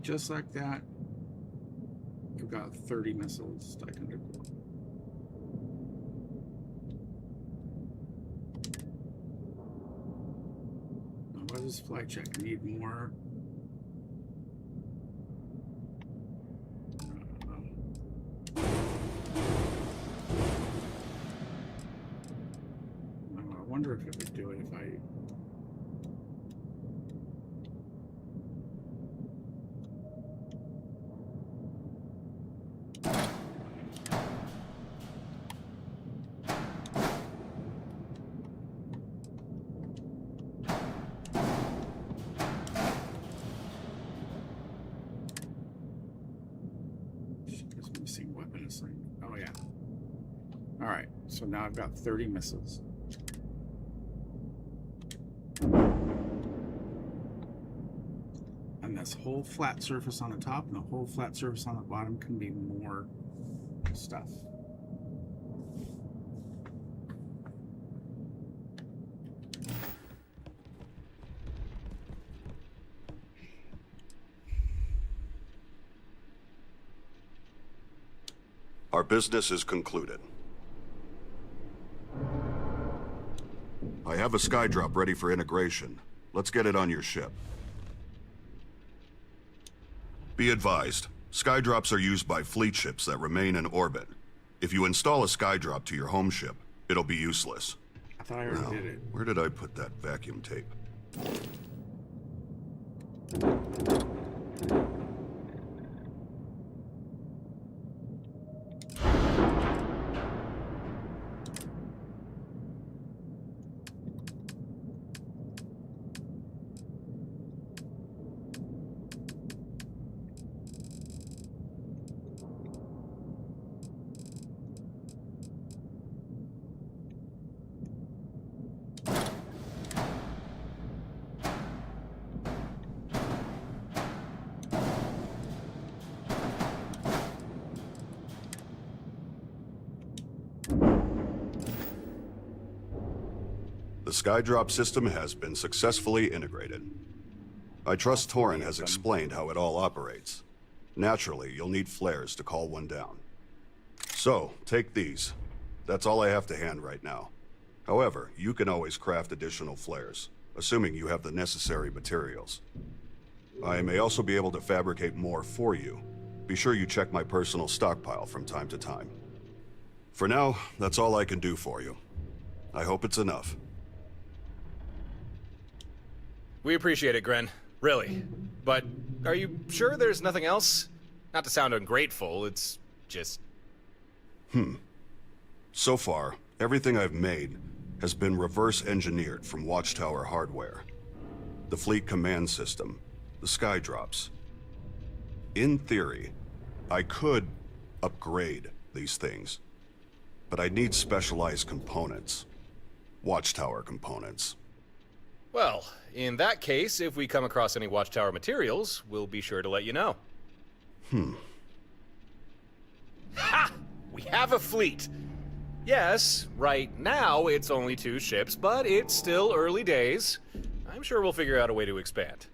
Just like that, I've got 30 missiles I can deploy. this flight check? Need more. I wonder if it would do it if I. Missing weapon assignment. Oh yeah. All right. So now I've got 30 missiles. And this whole flat surface on the top and the whole flat surface on the bottom can be more stuff. Our business is concluded. I have a skydrop ready for integration. Let's get it on your ship. Be advised, skydrops are used by fleet ships that remain in orbit. If you install a skydrop to your home ship, it'll be useless. I thought I already did it. Where did I put that vacuum tape? The skydrop system has been successfully integrated. I trust Torin has explained how it all operates. Naturally, you'll need flares to call one down. So, take these. That's all I have to hand right now. However, you can always craft additional flares, assuming you have the necessary materials. I may also be able to fabricate more for you. Be sure you check my personal stockpile from time to time. For now, that's all I can do for you. I hope it's enough. We appreciate it, Gren. Really. But are you sure there's nothing else? Not to sound ungrateful, it's just... So far, everything I've made has been reverse engineered from Watchtower hardware. The fleet command system, the skydrops. In theory, I could upgrade these things, but I'd need specialized components. Watchtower components. Well, in that case, if we come across any Watchtower materials, we'll be sure to let you know. Ha! We have a fleet! Yes, right now it's only 2 ships, but it's still early days. I'm sure we'll figure out a way to expand.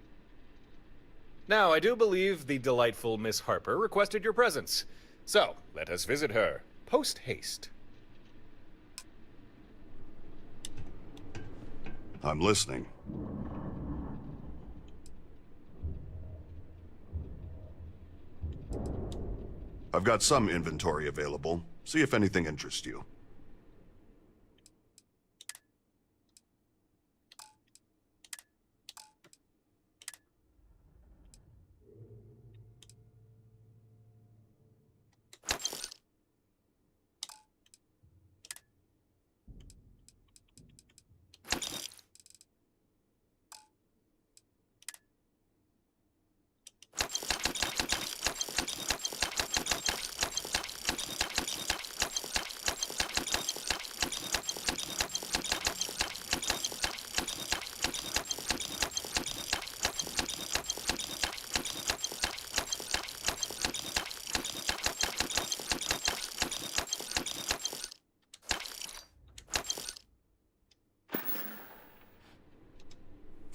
Now, I do believe the delightful Miss Harper requested your presence. So, let us visit her, post-haste. I'm listening. I've got some inventory available. See if anything interests you.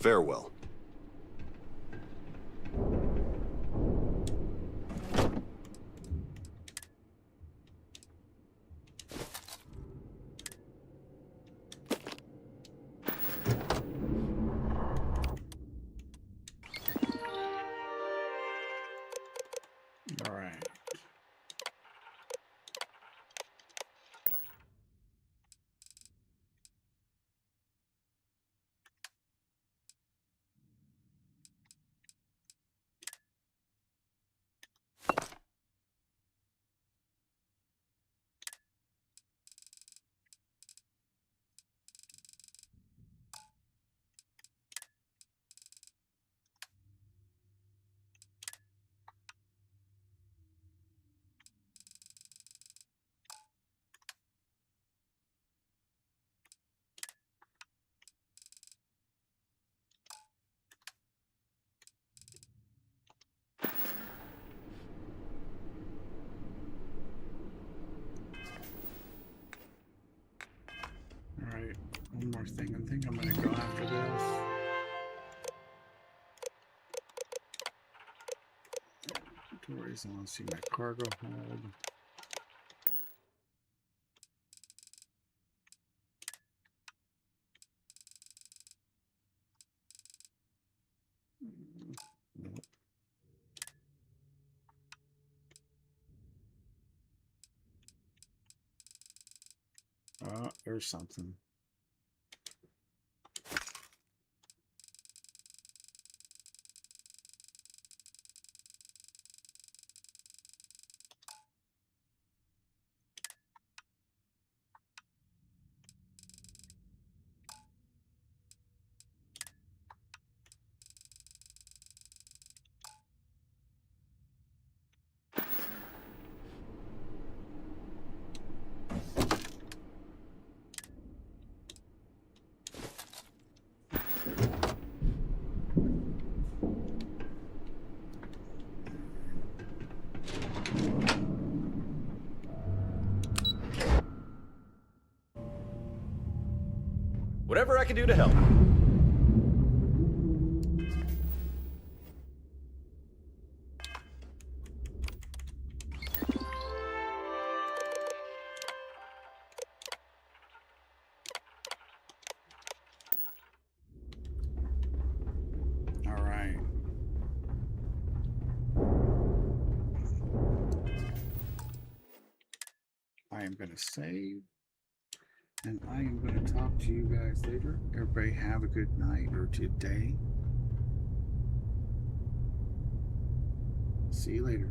Farewell. One more thing. I think I'm going to go after this. Inventories. I want to see my cargo hold. Nope. There's something. Whatever I can do to help. All right. I am going to save. And I am going to talk to you guys later. Everybody have a good night or good day. See you later.